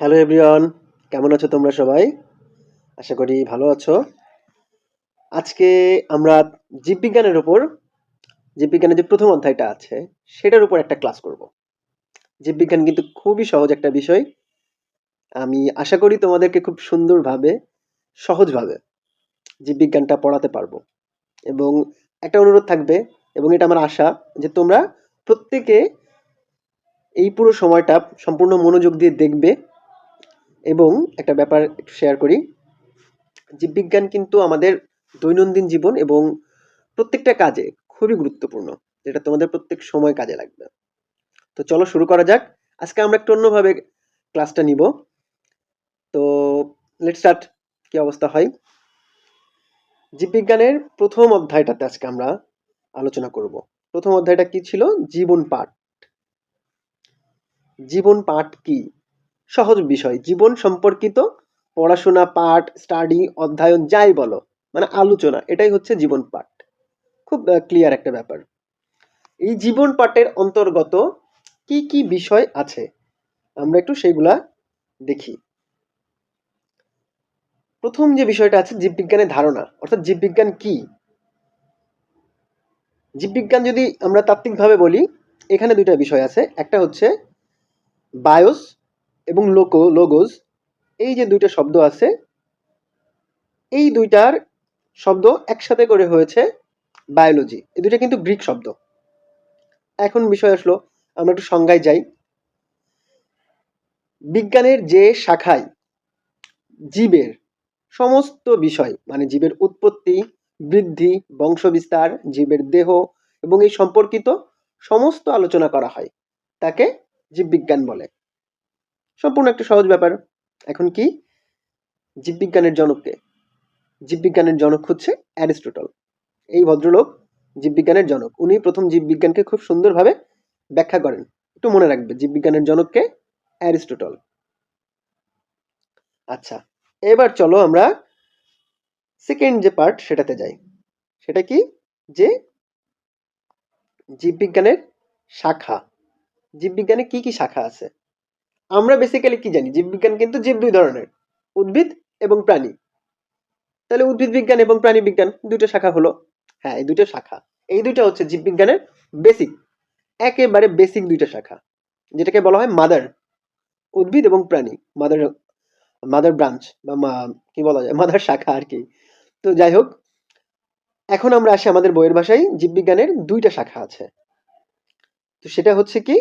Hello everyone, কেমন আছো তোমরা সবাই? আশা করি ভালো আছো। আজকে আমরা জীববিজ্ঞানের যে প্রথম অধ্যায়টা আছে সেটার উপর একটা ক্লাস করব। জীববিজ্ঞান কিন্তু খুবই সহজ একটা বিষয়। আমি আশা করি তোমাদেরকে খুব সুন্দরভাবে, সহজভাবে জীববিজ্ঞানটা পড়াতে পারবো। এবং একটা অনুরোধ থাকবে, এবং এটা আমার আশা, যে তোমরা প্রত্যেকে এই পুরো সময়টা সম্পূর্ণ মনোযোগ দিয়ে দেখবে। এবং একটা ব্যাপার একটু শেয়ার করি, জীববিজ্ঞান কিন্তু আমাদের দৈনন্দিন জীবন এবং প্রত্যেকটা কাজে খুবই গুরুত্বপূর্ণ, যেটা তোমাদের প্রত্যেক সময় কাজে লাগবে। তো চলো শুরু করা যাক। আজকে আমরা একটু অন্যভাবে ক্লাসটা নিব। তো লেটস স্টার্ট। কি অবস্থা হয়? জীববিজ্ঞানের প্রথম অধ্যায়টাতে আজকে আমরা আলোচনা করব। প্রথম অধ্যায়টা কি ছিল? জীবন পাঠ। জীবন পাঠ কি? সহজ বিষয়, জীবন সম্পর্কিত পড়াশোনা, পাঠ, স্টাডি, অধ্যয়ন যাই বলো, মানে আলোচনা, এটাই হচ্ছে জীবন পাঠ। খুব ক্লিয়ার একটা ব্যাপার। এই জীবন পাঠের অন্তর্গত কি কি বিষয় আছে আমরা একটু সেইগুলা দেখি। প্রথম যে বিষয়টা আছে জীববিজ্ঞানের ধারণা, অর্থাৎ জীববিজ্ঞান কি। জীববিজ্ঞান যদি আমরা তাত্ত্বিকভাবে বলি, এখানে দুইটা বিষয় আছে। একটা হচ্ছে বায়োস এবং লোগোস। এই যে দুইটা শব্দ আছে, এই দুইটার শব্দ একসাথে করে হয়েছে বায়োলজি। এই দুইটা কিন্তু গ্রিক শব্দ। এখন বিষয় আসলো, আমরা একটু সংজ্ঞায় যাই। বিজ্ঞানের যে শাখায় জীবের সমস্ত বিষয়, মানে জীবের উৎপত্তি, বৃদ্ধি, বংশবিস্তার, জীবের দেহ এবং এই সম্পর্কিত সমস্ত আলোচনা করা হয়, তাকে জীববিজ্ঞান বলে। সম্পূর্ণ একটা সহজ ব্যাপার। এখন কি, জীববিজ্ঞানের জনককে? জীববিজ্ঞানের জনক হচ্ছে অ্যারিস্টটল। এই ভদ্রলোক জীববিজ্ঞানের জনক। উনি প্রথম জীববিজ্ঞানকে খুব সুন্দরভাবে ব্যাখ্যা করেন। একটু মনে রাখবে, জীববিজ্ঞানের জনককে? অ্যারিস্টটল। আচ্ছা, এবার চলো আমরা সেকেন্ড যে পার্ট সেটাতে যাই। সেটা কি? যে জীববিজ্ঞানের শাখা। জীববিজ্ঞানে কি কি শাখা আছে? আমরা বেসিক্যালি কি জানি? জীববিজ্ঞান কিন্তু জীব দুই ধরনের, উদ্ভিদ এবং প্রাণী। তাহলে উদ্ভিদ বিজ্ঞান এবং প্রাণী বিজ্ঞান দুইটা শাখা হলো। হ্যাঁ, এই দুইটা শাখা, এই দুইটা হচ্ছে জীববিজ্ঞানের বেসিক, একেবারে বেসিক দুইটা শাখা, যেটাকে বলা হয় মাদার। উদ্ভিদ এবং প্রাণী, মাদার, মাদার ব্রাঞ্চ বা কি বলা যায়, মাদার শাখা আর কি। তো যাই হোক, এখন আমরা আসি আমাদের বইয়ের ভাষায়। জীববিজ্ঞানের দুইটা শাখা আছে। তো সেটা হচ্ছে কি,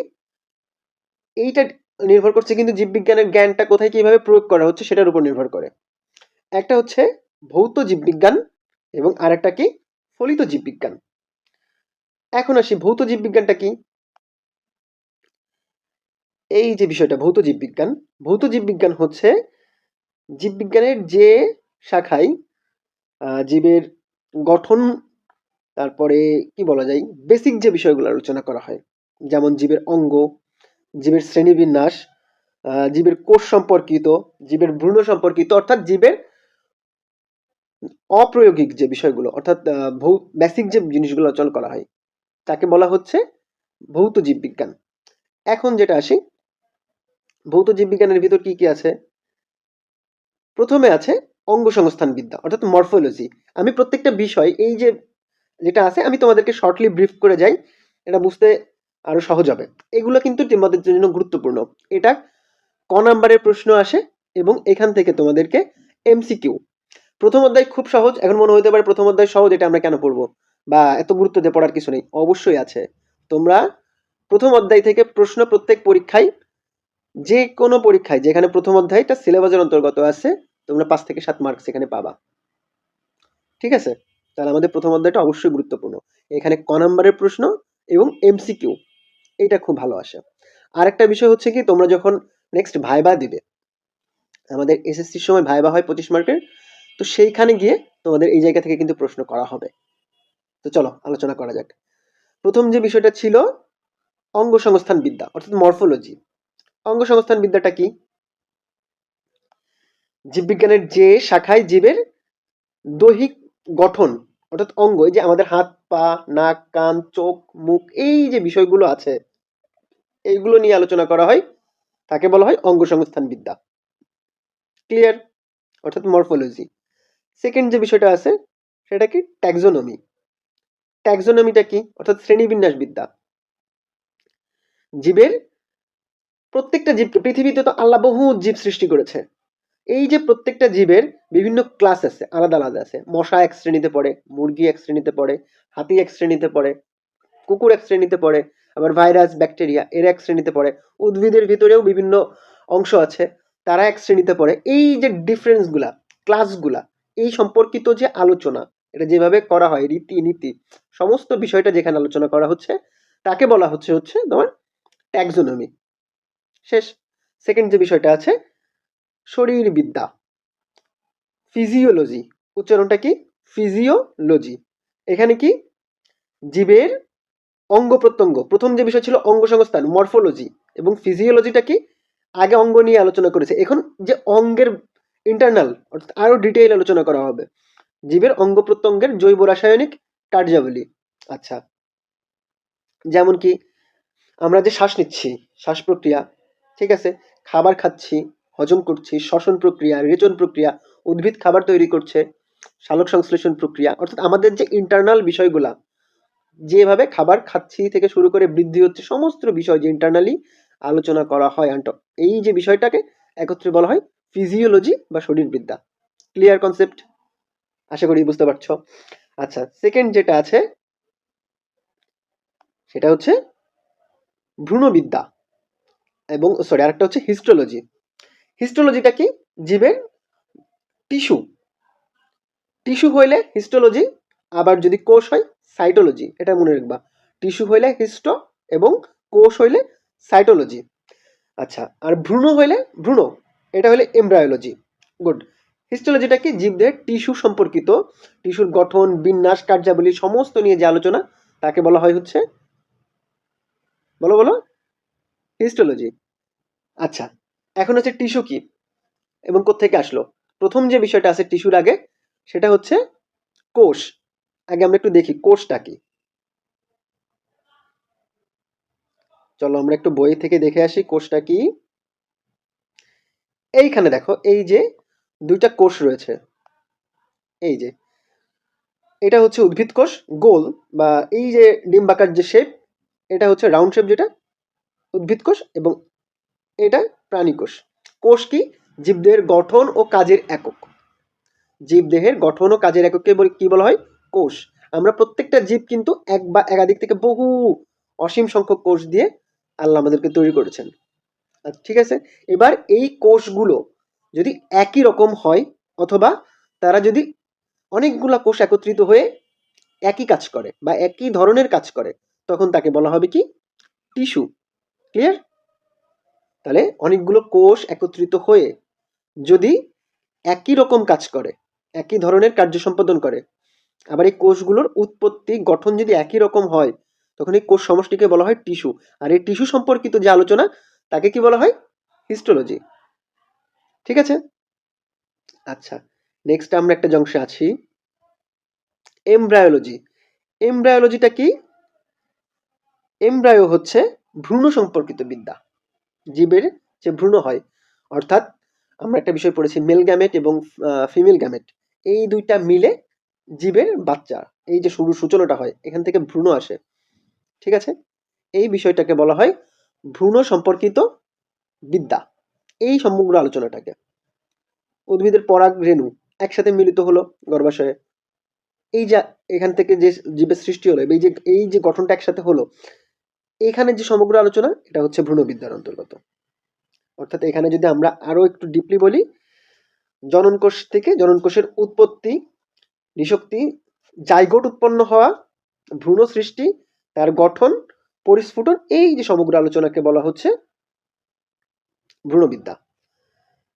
এইটা নির্ভর করছে কিন্তু জীববিজ্ঞানের জ্ঞানটা কোথায় কিভাবে প্রয়োগ করা হচ্ছে সেটার উপর নির্ভর করে। একটা হচ্ছে ভৌত জীববিজ্ঞান এবং আরেকটা কি, ফলিত জীববিজ্ঞান। এখন আসি ভৌত জীববিজ্ঞানটা কি। এই যে বিষয়টা ভৌত জীববিজ্ঞান, ভৌত জীববিজ্ঞান হচ্ছে জীববিজ্ঞানের যে শাখায় জীবের গঠন, তারপরে কি বলা যায়, বেসিক যে বিষয়গুলো আলোচনা করা হয়, যেমন জীবের অঙ্গ, জীবের শ্রেণীবিন্যাস, জীবের কোষ সম্পর্কিত, জীবের ভ্রূণ সম্পর্কিত, অর্থাৎ জীবের অপ্রায়োগিক যে বিষয়গুলো, অর্থাৎ বেসিক যে জিনিসগুলো আলোচনা করা হয়, তাকে বলা হচ্ছে ভৌত জীববিজ্ঞান। এখন যেটা আসি, ভৌত জীববিজ্ঞানের ভিতর কি কি আছে? প্রথমে আছে অঙ্গসংস্থান বিদ্যা, অর্থাৎ মরফোলজি। আমি প্রত্যেকটা বিষয়, এই যে যেটা আছে, আমি তোমাদেরকে শর্টলি ব্রিফ করে যাই, এটা বুঝতে আরো সহজ হবে। এগুলো কিন্তু তোমাদের জন্য গুরুত্বপূর্ণ। এটা নাম্বারের প্রশ্ন আসে, এবং এখান থেকে তোমাদেরকে এমসিকিউ। প্রথম অধ্যায় খুব সহজ। এখন মনে হতে পারে প্রথম অধ্যায় সহজ, এটা আমরা কেন পড়বো, বা এত গুরুত্ব দিয়ে পড়ার কিছু নেই। অবশ্যই আছে। তোমরা প্রথম অধ্যায় থেকে প্রশ্ন প্রত্যেক পরীক্ষায়, যে কোনো পরীক্ষায় যেখানে প্রথম অধ্যায়টা সিলেবাসের অন্তর্গত আছে, তোমরা 5 থেকে 7 মার্কস এখানে পাবা। ঠিক আছে? তাহলে আমাদের প্রথম অধ্যায়টা অবশ্যই গুরুত্বপূর্ণ। এখানে নাম্বারের প্রশ্ন এবং এমসিকিউ, এটা খুব ভালো আসে। আরেকটা বিষয় হচ্ছে কি, তোমরা যখন নেক্সট ভাইবা দিবে, আমাদের এসএসসির সময় ভাইবা হয় 25 মার্কের, তো সেইখানে গিয়ে তোমাদের এই জায়গা থেকে কিন্তু প্রশ্ন করা হবে। তো চলো আলোচনা করা যাক। প্রথম যে বিষয়টা ছিল অঙ্গসংস্থান বিদ্যা, অর্থাৎ মরফোলজি। অঙ্গসংস্থান বিদ্যাটা কি? জীববিজ্ঞানের যে শাখায় জীবের দৈহিক গঠন, অর্থাৎ অঙ্গ, এই যে আমাদের হাত, পা, নাক, কান, চোখ, মুখ, এই যে বিষয়গুলো আছে, এইগুলো নিয়ে আলোচনা করা হয় তাকে বলা হয় অঙ্গসংস্থান বিদ্যা। ক্লিয়ার? অর্থাৎ মরফোলজি। সেকেন্ড যে বিষয়টা আছে সেটা কি? ট্যাক্সোনমি। ট্যাক্সোনমিটা কি? অর্থাৎ শ্রেণীবিন্যাস বিদ্যা। জীবের প্রত্যেকটা জীবকে, পৃথিবীতে তো আল্লাহ বহু জীব সৃষ্টি করেছে। এই যে প্রত্যেকটা জীবের বিভিন্ন ক্লাস আছে, আলাদা আলাদা আছে। মশা এক শ্রেণীতে পড়ে, মুরগি এক শ্রেণীতে পড়ে, হাতি এক শ্রেণীতে পড়ে, কুকুর এক শ্রেণীতে পড়ে, আবার ভাইরাস, ব্যাকটেরিয়া এর এক শ্রেণীতে পড়ে। উদ্ভিদের ভিতরেও বিভিন্ন অংশ আছে, তারা এক শ্রেণীতে পড়ে। এই যে ডিফারেন্সগুলা, ক্লাসগুলা, এই সম্পর্কিত যে আলোচনা, এটা যেভাবে করা হয়, রীতি-নীতি, সমস্ত বিষয়টা যেখানে আলোচনা করা হচ্ছে, তাকে বলা হচ্ছে তোমার ট্যাক্সোনমি। শেষ। সেকেন্ড যে বিষয়টা আছে শরীরবিদ্যা, ফিজিওলজি। উচ্চারণটা কি? ফিজিওলজি। এখানে কি? জীবের অঙ্গ প্রত্যঙ্গ। প্রথম যে বিষয় ছিল অঙ্গ সংস্থান, মরফোলজি, এবং ফিজিওলজিটা কি? আগে অঙ্গ নিয়ে আলোচনা করেছে, এখন যে অঙ্গের ইন্টারনাল, অর্থাৎ আরো ডিটেইল আলোচনা করা হবে জীবের অঙ্গ প্রত্যঙ্গের জৈব রাসায়নিক কার্যাবলী। আচ্ছা, যেমন কি আমরা যে শ্বাস নিচ্ছি, শ্বাস প্রক্রিয়া, ঠিক আছে, খাবার খাচ্ছি, হজম করছি, শ্বসন প্রক্রিয়া, রেচন প্রক্রিয়া, উদ্ভিদ খাবার তৈরি করছে, সালোক সংশ্লেষণ প্রক্রিয়া, অর্থাৎ আমাদের যে ইন্টারনাল বিষয়গুলা, যেভাবে খাবার খাচ্ছি থেকে শুরু করে বৃদ্ধি হচ্ছে, সমস্ত বিষয় যে ইন্টারনালি আলোচনা করা হয়, এই যে বিষয়টাকে একত্রে বলা হয় ফিজিওলজি বা শরীরবিদ্যা। Clear concept? আশা করি বুঝতে পারছো। আচ্ছা, সেকেন্ড যেটা আছে সেটা হচ্ছে ভ্রূণবিদ্যা, এবং সরি আরেকটা হচ্ছে হিস্টোলজি। হিস্টোলজিটা কি? জীবের টিস্যু। টিস্যু হইলে হিস্টোলজি, আবার যদি কোষ হয় সাইটোলজি। এটা মনে রাখবা, টিস্যু হইলে হিস্টো এবং কোষ হইলে সাইটোলজি। আচ্ছা, আর ভ্রূণ হইলে ভ্রূণ, এটা হলে এমব্রায়োলজি। গুড। হিস্টোলজিটা কি? জীবদের টিস্যু সম্পর্কিত, টিস্যুর গঠন, বিন্যাস, কার্যাবলী সমস্ত নিয়ে যে আলোচনা, তাকে বলা হয় হচ্ছে, বলো বলো, হিস্টোলজি। আচ্ছা, এখন হচ্ছে টিস্যু কি এবং কোত্থেকে আসলো। প্রথম যে বিষয়টা আছে টিস্যুর আগে, সেটা হচ্ছে কোষ। আগে আমরা একটু দেখি কোষটা কি। চলো আমরা একটু বই থেকে দেখে আসি কোষটা কি। এইখানে দেখো, এই যে দুইটা কোষ রয়েছে, এই যে এটা হচ্ছে উদ্ভিদ কোষ, গোল, বা এই যে ডিম্বাকার যে শেপ, এটা হচ্ছে রাউন্ড শেপ, যেটা উদ্ভিদ কোষ, এবং এটা প্রাণী কোষ। কোষ কি? জীবদেহের গঠন ও কাজের একক। জীবদেহের গঠন ও কাজের এককে কি বলা হয়? কোষ। আমরা প্রত্যেকটা জীব কিন্তু এক বা একাধিক থেকে বহু অসীম সংখ্যক কোষ দিয়ে আল্লাহ আমাদেরকে তৈরি করেছেন। ঠিক আছে, এবার এই কোষগুলো যদি একই রকম হয়, অথবা তারা যদি অনেকগুলা কোষ একত্রিত হয়ে একই কাজ করে বা একই ধরনের কাজ করে, তখন তাকে বলা হবে কি? টিস্যু। ক্লিয়ার? তাহলে অনেকগুলো কোষ একত্রিত হয়ে যদি একই রকম কাজ করে, একই ধরনের কার্য সম্পাদন করে, আবার এই কোষগুলোর উৎপত্তি, গঠন যদি একই রকম হয়, তখন এই কোষ সমষ্টিকে বলা হয় টিস্যু। আর এই টিস্যু সম্পর্কিত যে আলোচনা, তাকে কি বলা হয়? হিস্টোলজি। ঠিক আছে? আচ্ছা, নেক্সট আমরা একটা অংশে আছি, এমব্রায়োলজি। এমব্রায়োলজিটা কি? এমব্রায়ো হচ্ছে ভ্রূণ সম্পর্কিত বিদ্যা। জীবের যে ভ্রূণ হয়, অর্থাৎ আমরা একটা বিষয় পড়েছি, মেল গ্যামেট এবং ফিমেল গ্যামেট, এই দুইটা মিলে জীবের বাচ্চা, এই যে শুরু সূচনাটা হয়, এখান থেকে ভ্রূণ আসে। ঠিক আছে, এই বিষয়টাকে বলা হয় ভ্রূণ সম্পর্কিত বিদ্যা। এই সমগ্র আলোচনাটাকে, উদ্ভিদের পরাগ রেণু একসাথে মিলিত হলো গর্ভাশয়ে, এই যে এখান থেকে যে জীবের সৃষ্টি হলো, এই যে গঠনটা একসাথে হলো, এখানে যে সমগ্র আলোচনা, এটা হচ্ছে ভ্রূণবিদ্যার অন্তর্গত। অর্থাৎ এখানে যদি আমরা আরো একটু ডিপলি বলি, জনন কোষ থেকে, জনন কোষের উৎপত্তি, নিষক্তি, জাইগোট উৎপন্ন হওয়া, ভ্রূণ সৃষ্টি, তার গঠন, পরিস্ফুটন, এই যে সমগ্র আলোচনাকে বলা হচ্ছে ভ্রূণবিদ্যা।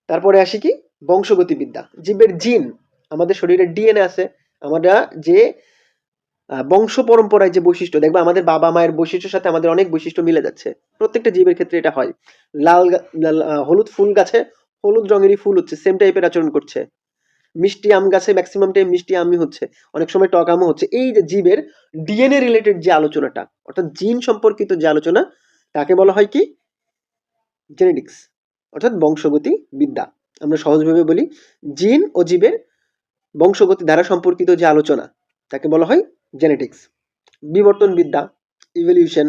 তারপরে আসি কি? বংশগতিবিদ্যা। জীবের জিন, আমাদের শরীরে ডিএনএ আছে, আমরা যে বংশ পরম্পরায় যে বৈশিষ্ট্য, দেখবে আমাদের বাবা মায়ের বৈশিষ্ট্যের সাথে আমাদের অনেক বৈশিষ্ট্য মিলে যাচ্ছে। প্রত্যেকটা জীবের ক্ষেত্রে এটা হয়। হলুদ ফুল গাছে হলুদ রঙেরই ফুল হচ্ছে, সেম টাইপের আচরণ করছে। মিষ্টি আম গাছে ম্যাক্সিমাম টাইম মিষ্টি আমই হচ্ছে, অনেক সময় টক আমও হচ্ছে। এই যে জীবের ডিএনএ রিলেটেড যে আলোচনাটা, অর্থাৎ জিন সম্পর্কিত যে আলোচনা, তাকে বলা হয় কি? জেনেটিক্স অর্থাৎ বংশগতি বিদ্যা। আমরা সহজভাবে বলি জিন ও জীবের বংশগতি দ্বারা সম্পর্কিত যে আলোচনা তাকে বলা হয় জেনেটিক্স। বিবর্তন বিদ্যা, ইভলিউশন,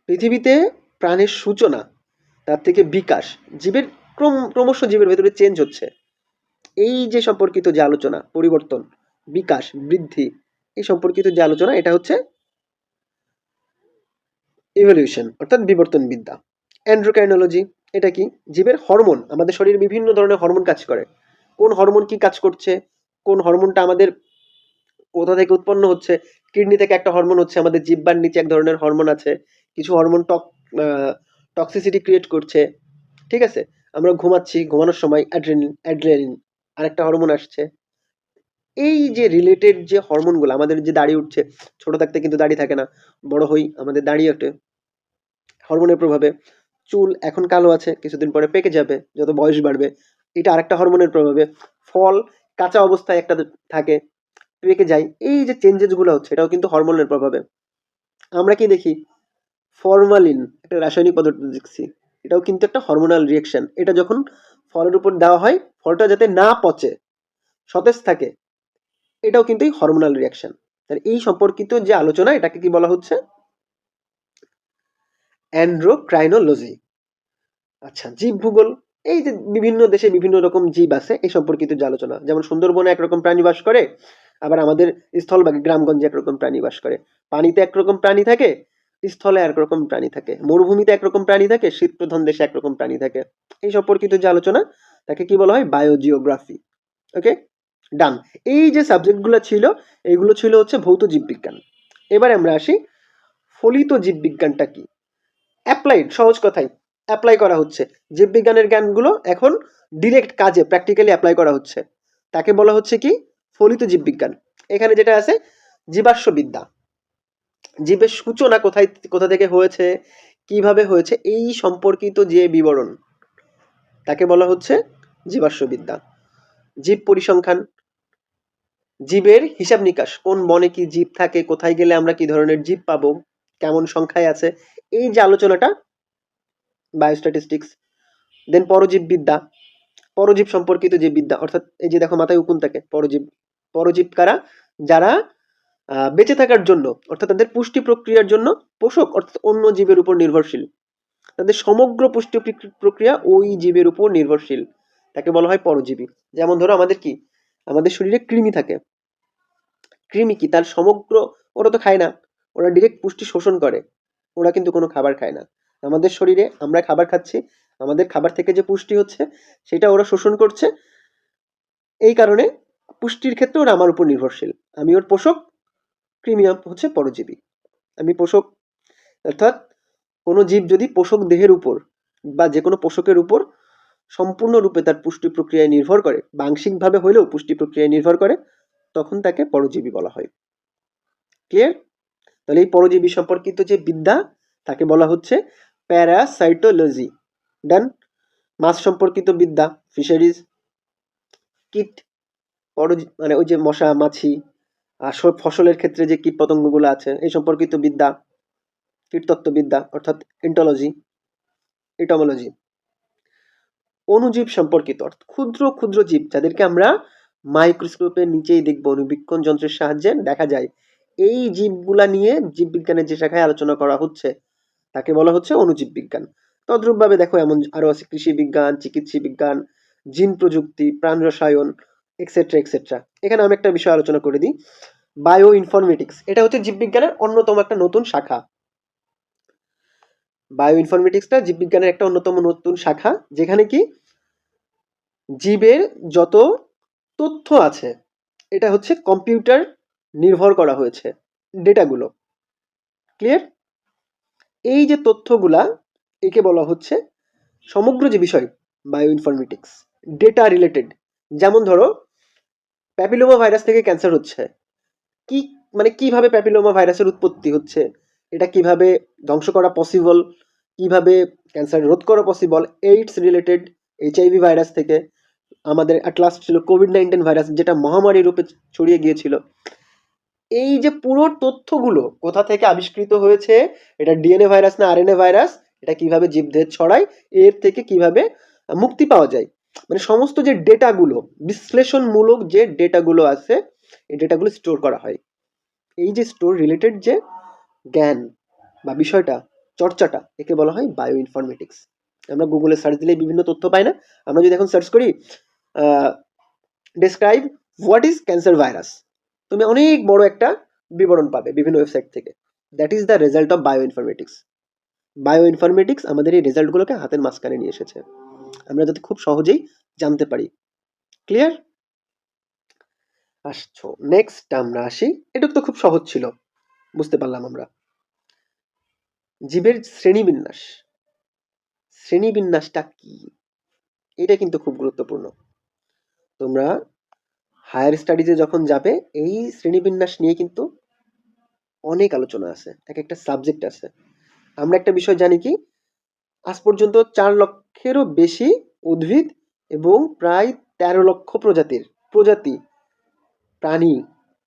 পৃথিবীতে প্রাণের সূচনা, তার থেকে বিকাশ, জীবের ক্রমশ জীবের ভেতরে চেঞ্জ হচ্ছে, এই যে সম্পর্কিত যে আলোচনা, পরিবর্তন, বিকাশ, বৃদ্ধি, এই সম্পর্কিত যে আলোচনা, এটা হচ্ছে ইভলিউশন অর্থাৎ বিবর্তন বিদ্যা। অ্যান্ড্রোক্রাইনোলজি, এটা কি? জীবের হরমোন, আমাদের শরীরে বিভিন্ন ধরনের হরমোন কাজ করে, কোন হরমোন কি কাজ করছে, কোন হরমোনটা আমাদের কোথা থেকে উৎপন্ন হচ্ছে। কিডনি থেকে একটা হরমোন হচ্ছে, আমাদের জিহ্বার নিচে এক ধরনের হরমোন আছে, কিছু হরমোন টক্সিসিটি ক্রিয়েট করছে, ঠিক আছে? আমরা ঘুমাচ্ছি, ঘুমানোর সময় অ্যাড্রেনালিন আরেকটা হরমোন আসছে। এই যে রিলেটেড যে হরমোনগুলো, আমাদের যে দাড়ি উঠছে, ছোট থাকতে কিন্তু দাড়ি থাকে না, বড় হই আমাদের দাড়ি ওঠে হরমোনের প্রভাবে। চুল এখন কালো আছে, কিছুদিন পরে পেকে যাবে যত বয়স বাড়বে, এটা আরেকটা হরমোনের প্রভাবে। ফল কাঁচা অবস্থায় একটা থাকে, পেকে যায়, এই যে চেঞ্জেস গুলো হচ্ছে এটাও কিন্তু হরমোনের প্রভাবে। আমরা কি দেখি? ফরমালিন একটা রাসায়নিক পদার্থ দেখছি, এটাও কিন্তু একটা হরমোনাল রিয়েকশন। এটা যখন ফলের উপর দেওয়া হয়, ফলটা যাতে না পচে, সতেজ থাকে, এটাও কিন্তু হরমোনাল রিয়াকশন। তাহলে এই সম্পর্কিত যে আলোচনা, এটাকে কি বলা হচ্ছে? অ্যান্ড্রোক্রাইনোলজি। আচ্ছা, জীব ভূগোল, এই যে বিভিন্ন দেশে বিভিন্ন রকম জীব আছে, এই সম্পর্কিত যে আলোচনা, যেমন সুন্দরবনে একরকম প্রাণী বাস করে, আবার আমাদের স্থলভাগে গ্রামগঞ্জে একরকম প্রাণী বাস করে। পানিতে একরকম প্রাণী থাকে, স্থলে একরকম প্রাণী থাকে, মরুভূমিতে একরকম প্রাণী থাকে, শীত প্রধান দেশে একরকম প্রাণী থাকে। এই সম্পর্কিত যে আলোচনা, তাকে কি বলা হয়? বায়োজিওগ্রাফি। ওকে, ডান। এই যে সাবজেক্টগুলো ছিল, এগুলো ছিল হচ্ছে ভৌত জীববিজ্ঞান। এবারে আমরা আসি ফলিত জীববিজ্ঞানটা কি। অ্যাপ্লাইড, সহজ কথায় অ্যাপ্লাই করা হচ্ছে, জীববিজ্ঞানের জ্ঞানগুলো এখন ডিরেক্ট কাজে প্র্যাকটিক্যালি অ্যাপ্লাই করা হচ্ছে, তাকে বলা হচ্ছে কি? ফলিত জীববিজ্ঞান। এখানে যেটা আছে, জীবাশ্ম বিদ্যা, জীবের সূচনা কোথা থেকে হয়েছে, কিভাবে হয়েছে, এই সম্পর্কিত যে বিবরণ, তাকে বলা হচ্ছে জীবাশ্ম বিদ্যা। জীব পরিসংখ্যান, জীবের হিসাব নিকাশ, কোন বনে কি জীব থাকে, কোথায় গেলে আমরা কি ধরনের জীব পাবো, কেমন সংখ্যায় আছে, এই যে আলোচনাটা, বায়োস্ট্যাটিস্টিক্স। দেন পরজীব বিদ্যা, পরজীব সম্পর্কিত যে বিদ্যা, অর্থাৎ এই যে দেখো মাথায় উকুন থাকে, পরজীব। পরজীব কারা? যারা বেঁচে থাকার জন্য, অর্থাৎ তাদের পুষ্টি প্রক্রিয়ার জন্য পোষক অর্থাৎ অন্য জীবের উপর নির্ভরশীল, তাদের সমগ্র পুষ্টি প্রক্রিয়া ওই জীবের উপর নির্ভরশীল, তাকে বলা হয় পরজীবী। যেমন ধরো আমাদের কি, আমাদের শরীরে কৃমি থাকে, কৃমি কি তার সমগ্র, ওরা তো খায় না, ওরা ডিরেক্ট পুষ্টি শোষণ করে, ওরা কিন্তু কোনো খাবার খায় না। আমাদের শরীরে আমরা খাবার খাচ্ছি, আমাদের খাবার থেকে যে পুষ্টি হচ্ছে সেটা ওরা শোষণ করছে, এই কারণে পুষ্টির ক্ষেত্রে ওরা আমার উপর নির্ভরশীল। আমি ওর পোষক, কৃমি হচ্ছে পরজীবী, আমি পোষক। অর্থাৎ কোনো জীব যদি পোষক দেহের উপর বা যে কোনো পোষকের উপর সম্পূর্ণরূপে তার পুষ্টি প্রক্রিয়ায় নির্ভর করে বা আংশিকভাবে হলেও পুষ্টি প্রক্রিয়ায় নির্ভর করে, তখন তাকে পরজীবী বলা হয়। ক্লিয়ার? তাহলে এই পরজীবী সম্পর্কিত যে বিদ্যা, তাকে বলা হচ্ছে প্যারাসাইটোলজি। ডান। মাছ সম্পর্কিত বিদ্যা, ফিশারিজ। কীট, মানে ওই যে মশা মাছি আর ফসলের ক্ষেত্রে যে কীট পতঙ্গগুলো আছে, এই সম্পর্কিত বিদ্যা, কীটতত্ত্ববিদ্যা অর্থাৎ এন্টোলজি, এটমোলজি। অণুজীব সম্পর্কিত, অর্থাৎ ক্ষুদ্র ক্ষুদ্র জীব যাদেরকে আমরা মাইক্রোস্কোপের নিচেই দেখবো, অণুবীক্ষণ যন্ত্রের সাহায্যে দেখা যায়, এই জীবগুলা নিয়ে জীববিজ্ঞানের যে শাখায় আলোচনা করা হচ্ছে, তাকে বলা হচ্ছে অণুজীব বিজ্ঞান। তদ্রূপভাবে দেখো এমন আরো আছে কৃষি বিজ্ঞান, চিকিৎসা বিজ্ঞান, জিন প্রযুক্তি, প্রাণ রসায়ন, এক্সেট্রা এক্সেট্রা। এখানে আমি একটা বিষয় আলোচনা করে দিই, বায়ো ইনফরমেটিক্স, এটা হচ্ছে জীববিজ্ঞানের অন্যতম একটা নতুন শাখা। বায়ো ইনফরমেটিক্সটা জীববিজ্ঞানের একটা অন্যতম নতুন শাখা, যেখানে কি জীবের যত তথ্য আছে, এটা হচ্ছে কম্পিউটার নির্ভর করা হয়েছে, ডেটাগুলো। ক্লিয়ার? এই যে তথ্যগুলা, একে বলা হচ্ছে সমগ্র যে বিষয় বায়ো ইনফরমেটিক্স, ডেটা রিলেটেড। যেমন ধরো প্যাপিলোমা ভাইরাস থেকে ক্যান্সার হচ্ছে, কি মানে কিভাবে প্যাপিলোমা ভাইরাসের উৎপত্তি হচ্ছে, এটা কিভাবে ধ্বংস করা পসিবল, কিভাবে ক্যান্সার রোধ করা possible, AIDS related, HIV virus থেকে, আমাদের অ্যাট লাস্ট ছিল কোভিড-19 ভাইরাস, যেটা মহামারী রূপে ছড়িয়ে গিয়েছিল। এই যে পুরো তথ্যগুলো কোথা থেকে আবিষ্কৃত হয়েছে, এটা ডিএনএ ভাইরাস না আরএনএ ভাইরাস, এটা কিভাবে জীবদেহে ছড়ায়, এর থেকে কিভাবে মুক্তি পাওয়া যায়, মানে সমস্ত যে ডেটাগুলো, বিশ্লেষণমূলক যে ডেটাগুলো আছে, এই ডেটাগুলো স্টোর করা হয়। এই যে স্টোর রিলেটেড যে জ্ঞান বা বিষয়টা, চর্চাটা, একে বলা হয় বায়ো ইনফরমেটিক্স। আমরা গুগলে সার্চ দিলে বিভিন্ন তথ্য পাই না? আমরা যদি এখন সার্চ করি describe what is cancer virus, তুমি অনেক বড় একটা বিবরণ পাবে বিভিন্ন ওয়েবসাইট থেকে। That is the result of bio informatics. Bio informatics আমাদের এই রেজাল্টগুলোকে হাতের মাঝখানে নিয়ে এসেছে, আমরা যাতে খুব সহজেই জানতে পারি। ক্লিয়ার? আসছো, নেক্সট আমরা আসি। এটা তো খুব সহজ ছিল, বুঝতে পারলাম আমরা। জীবের শ্রেণীবিন্যাস, শ্রেণীবিন্যাসটা কি, এটা কিন্তু খুব গুরুত্বপূর্ণ। তোমরা হায়ার স্টাডিজে যখন যাবে, এই শ্রেণীবিন্যাস নিয়ে কিন্তু অনেক আলোচনা আছে, এক একটা সাবজেক্ট আছে। আমরা একটা বিষয় জানি কি, আজ পর্যন্ত 4 লক্ষেরও বেশি উদ্ভিদ এবং প্রায় 13 লক্ষ প্রজাতি প্রাণী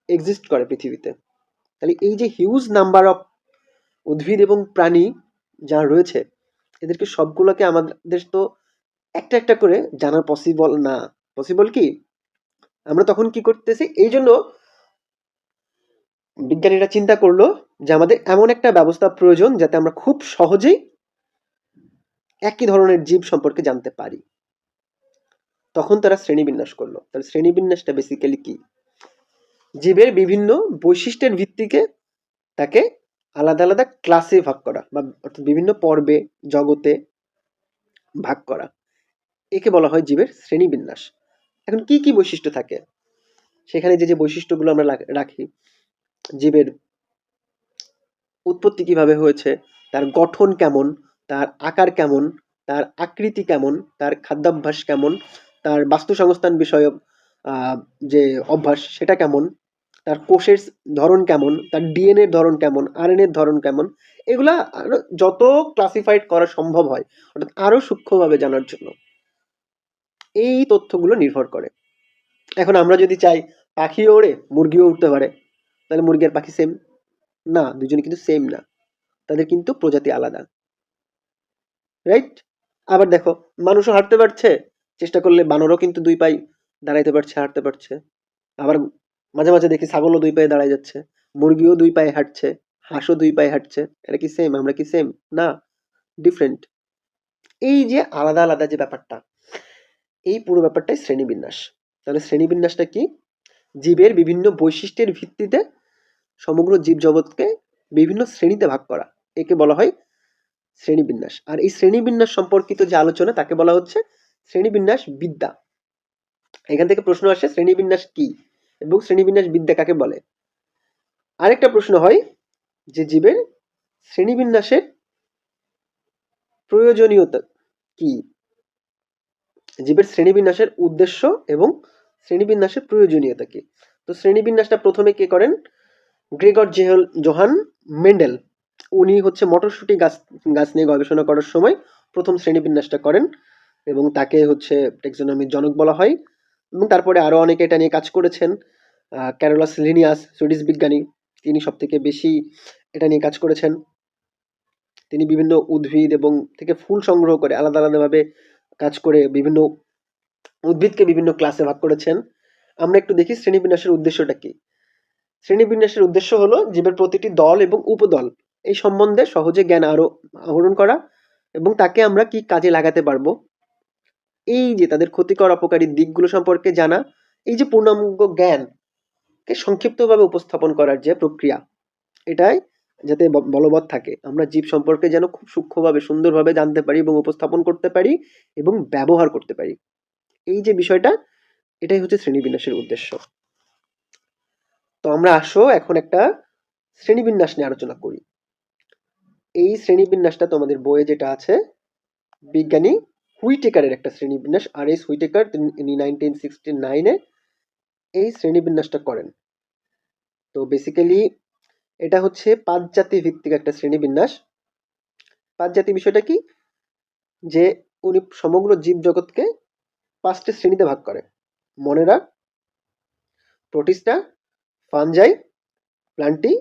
এক্সিস্ট করে পৃথিবীতে। তাহলে এই যে হিউজ নাম্বার অফ উদ্ভিদ এবং প্রাণী যা রয়েছে, এদেরকে সবগুলোকে আমাদের তো একটা একটা করে জানা পসিবল না। পসিবল কি? আমরা তখন কি করতেছি, এই জন্য বিজ্ঞানীরা চিন্তা করলো যে আমাদের এমন একটা ব্যবস্থা প্রয়োজন যাতে আমরা খুব সহজেই একই ধরনের জীব সম্পর্কে জানতে পারি। তখন তারা শ্রেণীবিন্যাস করলো। তার শ্রেণীবিন্যাসটা বেসিক্যালি কি, জীবের বিভিন্ন বৈশিষ্ট্যের ভিত্তিতে তাকে আলাদা আলাদা ক্লাসে ভাগ করা, বা অর্থাৎ বিভিন্ন পর্বে, জগতে ভাগ করা, একে বলা হয় জীবের শ্রেণীবিন্যাস। এখন কি কি বৈশিষ্ট্য থাকে, সেখানে যে যে বৈশিষ্ট্যগুলো আমরা রাখি, জীবের উৎপত্তি কিভাবে হয়েছে, তার গঠন কেমন, তার আকার কেমন, তার আকৃতি কেমন, তার খাদ্যাভ্যাস কেমন, তার বাস্তু সংস্থান বিষয়ক যে অভ্যাস সেটা কেমন, তার কোষের ধরন কেমন, তার ডিএনএ এর ধরন কেমন, আরএনএ এর ধরন কেমন, এগুলা আরো যত ক্লাসিফাইড করা সম্ভব হয়, অর্থাৎ আরো সূক্ষ্মভাবে জানার জন্য এই তথ্যগুলো নির্ভর করে। এখন আমরা যদি চাই পাখিও ওড়ে, মুরগিও উঠতে পারে, তাহলে মুরগি আর পাখি সেম না, দুজনে কিন্তু সেম না, তাদের কিন্তু প্রজাতি আলাদা, রাইট? আবার দেখো, মানুষও হাঁটতে পারছে, চেষ্টা করলে বানরও কিন্তু 2 পায়ে দাঁড়াইতে পারছে, হাঁটতে পারছে। আবার মাঝে মাঝে দেখি ছাগলও 2 পায়ে দাঁড়ায় যাচ্ছে, মুরগিও 2 পায়ে হাঁটছে, হাঁসও 2 পায়ে হাঁটছে। এটা কি সেম? আমরা কি সেম? না, ডিফারেন্ট। এই যে আলাদা আলাদা যে ব্যাপারটা, এই পুরো ব্যাপারটাই শ্রেণীবিন্যাস। তাহলে শ্রেণীবিন্যাসটা কি? জীবের বিভিন্ন বৈশিষ্ট্যের ভিত্তিতে সমগ্র জীবজগৎকে বিভিন্ন শ্রেণীতে ভাগ করা, একে বলা হয় শ্রেণীবিন্যাস। আর এই শ্রেণীবিন্যাস সম্পর্কিত যে আলোচনা, তাকে বলা হচ্ছে শ্রেণীবিন্যাস বিদ্যা। এখান থেকে প্রশ্ন আসে, শ্রেণীবিন্যাস কি এবং শ্রেণীবিন্যাস বিদ্যা কাকে বলে? আরেকটা প্রশ্ন হয় যে জীবের শ্রেণীবিন্যাসের প্রয়োজনীয়তা কি, জীবের শ্রেণীবিন্যাসের উদ্দেশ্য এবং শ্রেণীবিন্যাসের প্রয়োজনীয়তা কি। তো শ্রেণীবিন্যাসটা প্রথমে কে করেন? Gregor Johann Mendel. উনি হচ্ছে মটরশুঁটি গাছ গাছ নিয়ে গবেষণা করার সময় প্রথম শ্রেণীবিন্যাসটা করেন, এবং তাকে হচ্ছে টেক্সোনমির জনক বলা হয়। এবং তারপরে আরো অনেকে এটা নিয়ে কাজ করেছেন। ক্যারোলাস লিনিয়াস, সুইডিশ বিজ্ঞানী, তিনি সব থেকে বেশি এটা নিয়ে কাজ করেছেন। তিনি বিভিন্ন উদ্ভিদ এবং থেকে ফুল সংগ্রহ করে আলাদা আলাদাভাবে কাজ করে বিভিন্ন উদ্ভিদকে বিভিন্ন ক্লাসে ভাগ করেছেন। আমরা একটু দেখি শ্রেণীবিন্যাসের উদ্দেশ্যটা কি। শ্রেণীবিন্যাসের উদ্দেশ্য হলো জীবের প্রতিটি দল এবং উপদল এই সম্বন্ধে সহজে জ্ঞান আহরণ করা, এবং তাকে আমরা কি কাজে লাগাতে পারবো, এই যে তাদের ক্ষতিকর অপকারী দিকগুলো সম্পর্কে জানা, এই যে পূর্ণাঙ্গ জ্ঞানকে সংক্ষিপ্তভাবে উপস্থাপন করার যে প্রক্রিয়া, এটাই যাতে বলবৎ থাকে, আমরা জীব সম্পর্কে যেন খুব সূক্ষ্মভাবে সুন্দরভাবে জানতে পারি এবং উপস্থাপন করতে পারি এবং ব্যবহার করতে পারি, এই যে বিষয়টা, এটাই হচ্ছে শ্রেণীবিন্যাসের উদ্দেশ্য। তো আমরা আসো এখন একটা শ্রেণীবিন্যাস নিয়ে আলোচনা করি। এই শ্রেণীবিন্যাসটা তোমাদের বইয়ে যেটা আছে, বিজ্ঞানী হুইটেকারের একটা শ্রেণীবিন্যাস, আর এস হুইটেকার, তিনি 1969-এ এই শ্রেণীবিন্যাসটা করেন। তো বেসিক্যালি এটা হচ্ছে 5 জাতি ভিত্তিক একটা শ্রেণীবিন্যাস। 5 জাতি বিষয়টা কি, যে উনি সমগ্র জীবজগৎকে 5টি শ্রেণীতে ভাগ করে। মনে রাখ, প্রোটিস্টা, ফানজাই, প্লান্টি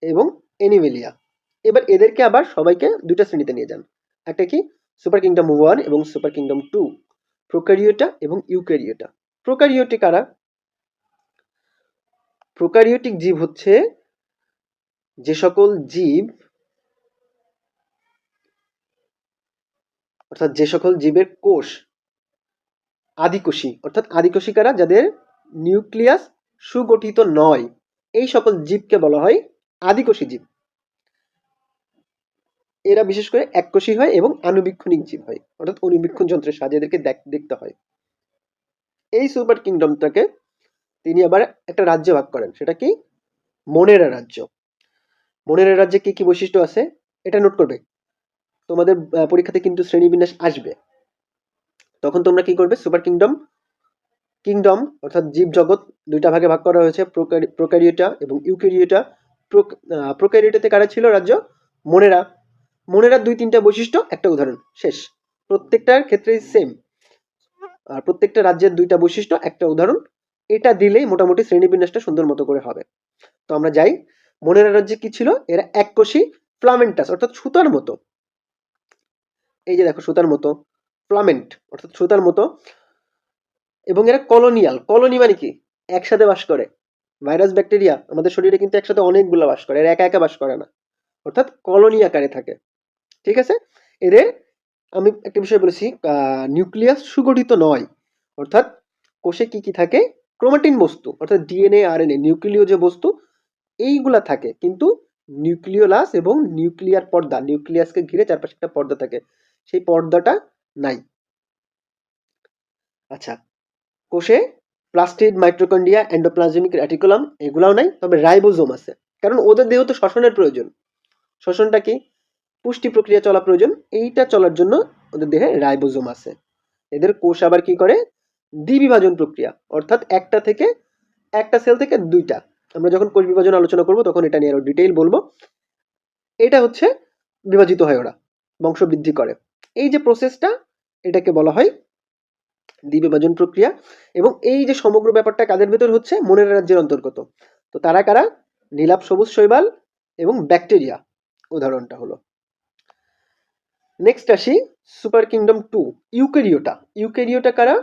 এবং অ্যানিমেলিয়া। এবার এদেরকে আবার সবাইকে 2টা শ্রেণীতে নিয়ে যান। একটা কি সুপার কিংডম 1 এবং সুপার কিংডম 2, প্রোক্যারিওটা এবং ইউক্যারিওটা। প্রোক্যারিওটে কারা? প্রোক্যারিওটিক জীব হচ্ছে যে সকল জীব, অর্থাৎ যে সকল জীবের কোষ আদিকোষী, অর্থাৎ আদিকোষী কারা? যাদের নিউক্লিয়াস সুগঠিত নয়, এই সকল জীবকে বলা হয় আদিকোষী জীব। এরা বিশেষ করে এককোষী হয় এবং আণুবীক্ষণিক জীব হয়, অর্থাৎ অণুবীক্ষণ যন্ত্রের সাহায্যে এদেরকে দেখতে হয়। এই সুপার কিংডমটাকে তিনি আবার একটা রাজ্যে ভাগ করেন, সেটা কি? মোনেরা রাজ্য। মোনেরা রাজ্যে কি কি বৈশিষ্ট্য আছে এটা নোট করবে, তোমাদের পরীক্ষাতে কিন্তু শ্রেণীবিন্যাস আসবে, তখন তোমরা কি করবে? সুপার কিংডম অর্থাৎ জীব জগৎ দুইটা ভাগে ভাগ করা হয়েছে, প্রোক্যারিওটা এবং ইউক্যারিওটা। প্রোক্যারিওটাতে কারা ছিল রাজ্য? মোনেরা। মোনেরার 2-3টা বৈশিষ্ট্য, একটা উদাহরণ, শেষ। প্রত্যেকটার ক্ষেত্রেই সেম, আর প্রত্যেকটা রাজ্যের 2টা বৈশিষ্ট্য, একটা উদাহরণ, এটা দিলেই মোটামুটি শ্রেণীবিন্যাসটা সুন্দর মতো করে হবে। তো আমরা যাই, মোনেরা রাজ্যে কি ছিল? এরা এককোষী ফ্লামেন্টাস অর্থাৎ সুতার মতো, এই যে দেখো সুতার মতো, ফ্লামেন্ট অর্থাৎ সুতার মতো, এবং এরা কলোনিয়াল। কলোনি মানে কি? একসাথে বাস করে। ভাইরাস ব্যাকটেরিয়া আমাদের শরীরে কিন্তু একসাথে অনেকগুলো বাস করে, এরা একা একা বাস করে না, অর্থাৎ কলোনি আকারে থাকে। ঠিক আছে? এদের আমি একটা বিষয় বলেছি, নিউক্লিয়াস সুগঠিত নয়, অর্থাৎ কোষে কি কি থাকে? ক্রোমাটিন বস্তু অর্থাৎ ডিএনএ আরএনএ নিউক্লিয় যে বস্তু এইগুলা থাকে, কিন্তু নিউক্লিওলাস এবং নিউক্লিয়ার পর্দা, নিউক্লিয়াসকে ঘিরে চারপাশে একটা পর্দা থাকে, সেই পর্দাটা নাই। আচ্ছা, কোষে প্লাস্টিড, মাইটোকন্ড্রিয়া, এন্ডোপ্লাজমিক রেটিকুলাম এগুলাও নাই, তবে রাইবোজোম আছে, কারণ ওদের দেহ তো শ্বসনের প্রয়োজন। শ্বসনটা কি? পুষ্টি প্রক্রিয়া চলা প্রয়োজন, এইটা চলার জন্য ওদের দেহে রাইবোজোম আছে। এদের কোষ আবার কি করে? দ্বিবিভাজন প্রক্রিয়া, অর্থাৎ একটা সেল থেকে 2টা। আমরা যখন কোষ বিভাজন আলোচনা করব তখন এটা নিয়ে আরো ডিটেইল বলবো। এটা হচ্ছে বিভাজিত হয়, ওরা বংশবৃদ্ধি করে। এই যে প্রসেসটা, এটাকে বলা হয় দ্বিবিভাজন প্রক্রিয়া। এবং এই যে সমগ্র ব্যাপারটা কাদের ভেতর হচ্ছে? মোনেরা রাজ্যের অন্তর্গত। তো তারা কারা? নীলাভ সবুজ শৈবাল এবং ব্যাকটেরিয়া উদাহরণটা হলো। নেক্সট আসি সুপার কিংডম 2, ইউক্যারিওটা। ইউক্যারিওটা কারা?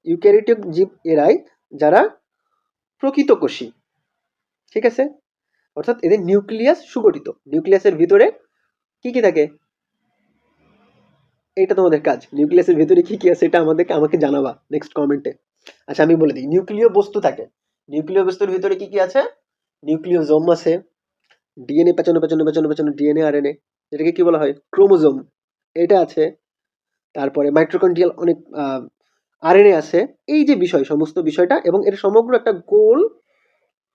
ইউক্যারিওটিক জীব এরাই যারা প্রকৃতকোষী। ঠিক আছে? অর্থাৎ এদের নিউক্লিয়াস সুগঠিত, নিউক্লিয়াসের ভিতরে কি কি থাকে? এটা তোমাদের কাজ, নিউক্লিয়াসের ভিতরে কি কি আছে এটা আমাকে জানাবা নেক্সট কমেন্টে। আচ্ছা আমি বলে দিই, নিউক্লিয় বস্তু থাকে, নিউক্লিয় বস্তুর ভিতরে কি কি আছে? নিউক্লিওজোম আছে, ডিএনএ পেছনে পেছনে পেছনে পেছনে ডিএনএ আরএনএ, যেটাকে কি বলা হয়? ক্রোমোজোম, এটা আছে। তারপরে মাইটোকন্ড্রিয়াল অনেক আরএনএ আছে। এই যে বিষয়, সমস্ত বিষয়টা এবং এর সমগ্র একটা গোল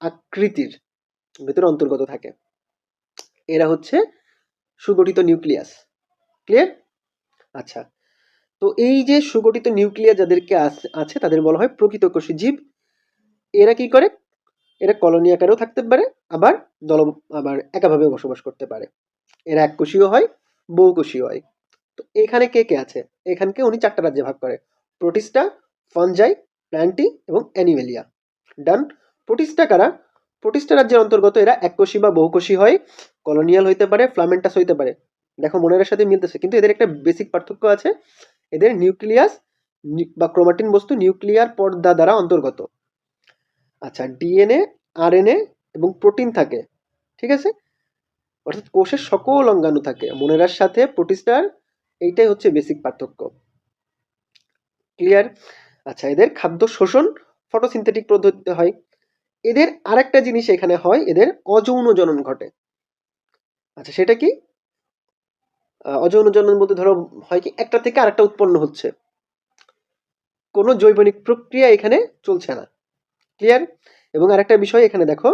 আকৃতির ভেতরে অন্তর্গত থাকে। এরা হচ্ছে সুগঠিত নিউক্লিয়াস। ক্লিয়ার? আচ্ছা, তো এই যে সুগঠিত নিউক্লিয়াস যাদেরকে আছে তাদের বলা হয় প্রকৃতকোষী জীব। এরা কি করে? এরা কলোনি আকারেও থাকতে পারে, আবার আবার একাভাবেও বসবাস করতে পারে। এরা এককোষীয় হয়, বহুকোষীয় হয়। তো এখানে কে কে আছে? এখানকে উনি 4টা রাজ্যে ভাগ করে, প্রোটিস্টা, ফানজাই, প্ল্যান্টি এবং অ্যানিমেলিয়া। ডান। প্রোটিস্টা কারা? প্রোটিস্টা রাজ্যের অন্তর্গত, এরা এককোষী বা বহুকোষী হয়, কলোনিয়াল হইতে পারে, ফ্লামেন্টাস হইতে পারে। দেখো মোনেরার সাথে মিলতেছে, কিন্তু এদের একটা বেসিক পার্থক্য আছে, এদের নিউক্লিয়াস বা ক্রোমাটিন বস্তু নিউক্লিয়ার পর্দা দ্বারা অন্তর্গত। আচ্ছা, ডিএনএ, আরএনএ এবং প্রোটিন থাকে। ঠিক আছে? অর্থাৎ কোষের সকল অঙ্গাণু থাকে। মোনেরার সাথে প্রোটিস্টার এইটাই হচ্ছে বেসিক পার্থক্য। ক্লিয়ার? আচ্ছা, এদের খাদ্য শোষণ ফটোসিনথেটিক পদ্ধতিতে হয়। এদের আরেকটা জিনিস এখানে হয়, এদের অযৌন জনন ঘটে। আচ্ছা, সেটা কি? অযৌন জনন বলতে ধরো হয় কি, একটা থেকে আরেকটা উৎপন্ন হচ্ছে, কোনো জৈবনিক প্রক্রিয়া এখানে চলছে না। ক্লিয়ার? এবং আরেকটা বিষয় এখানে দেখো,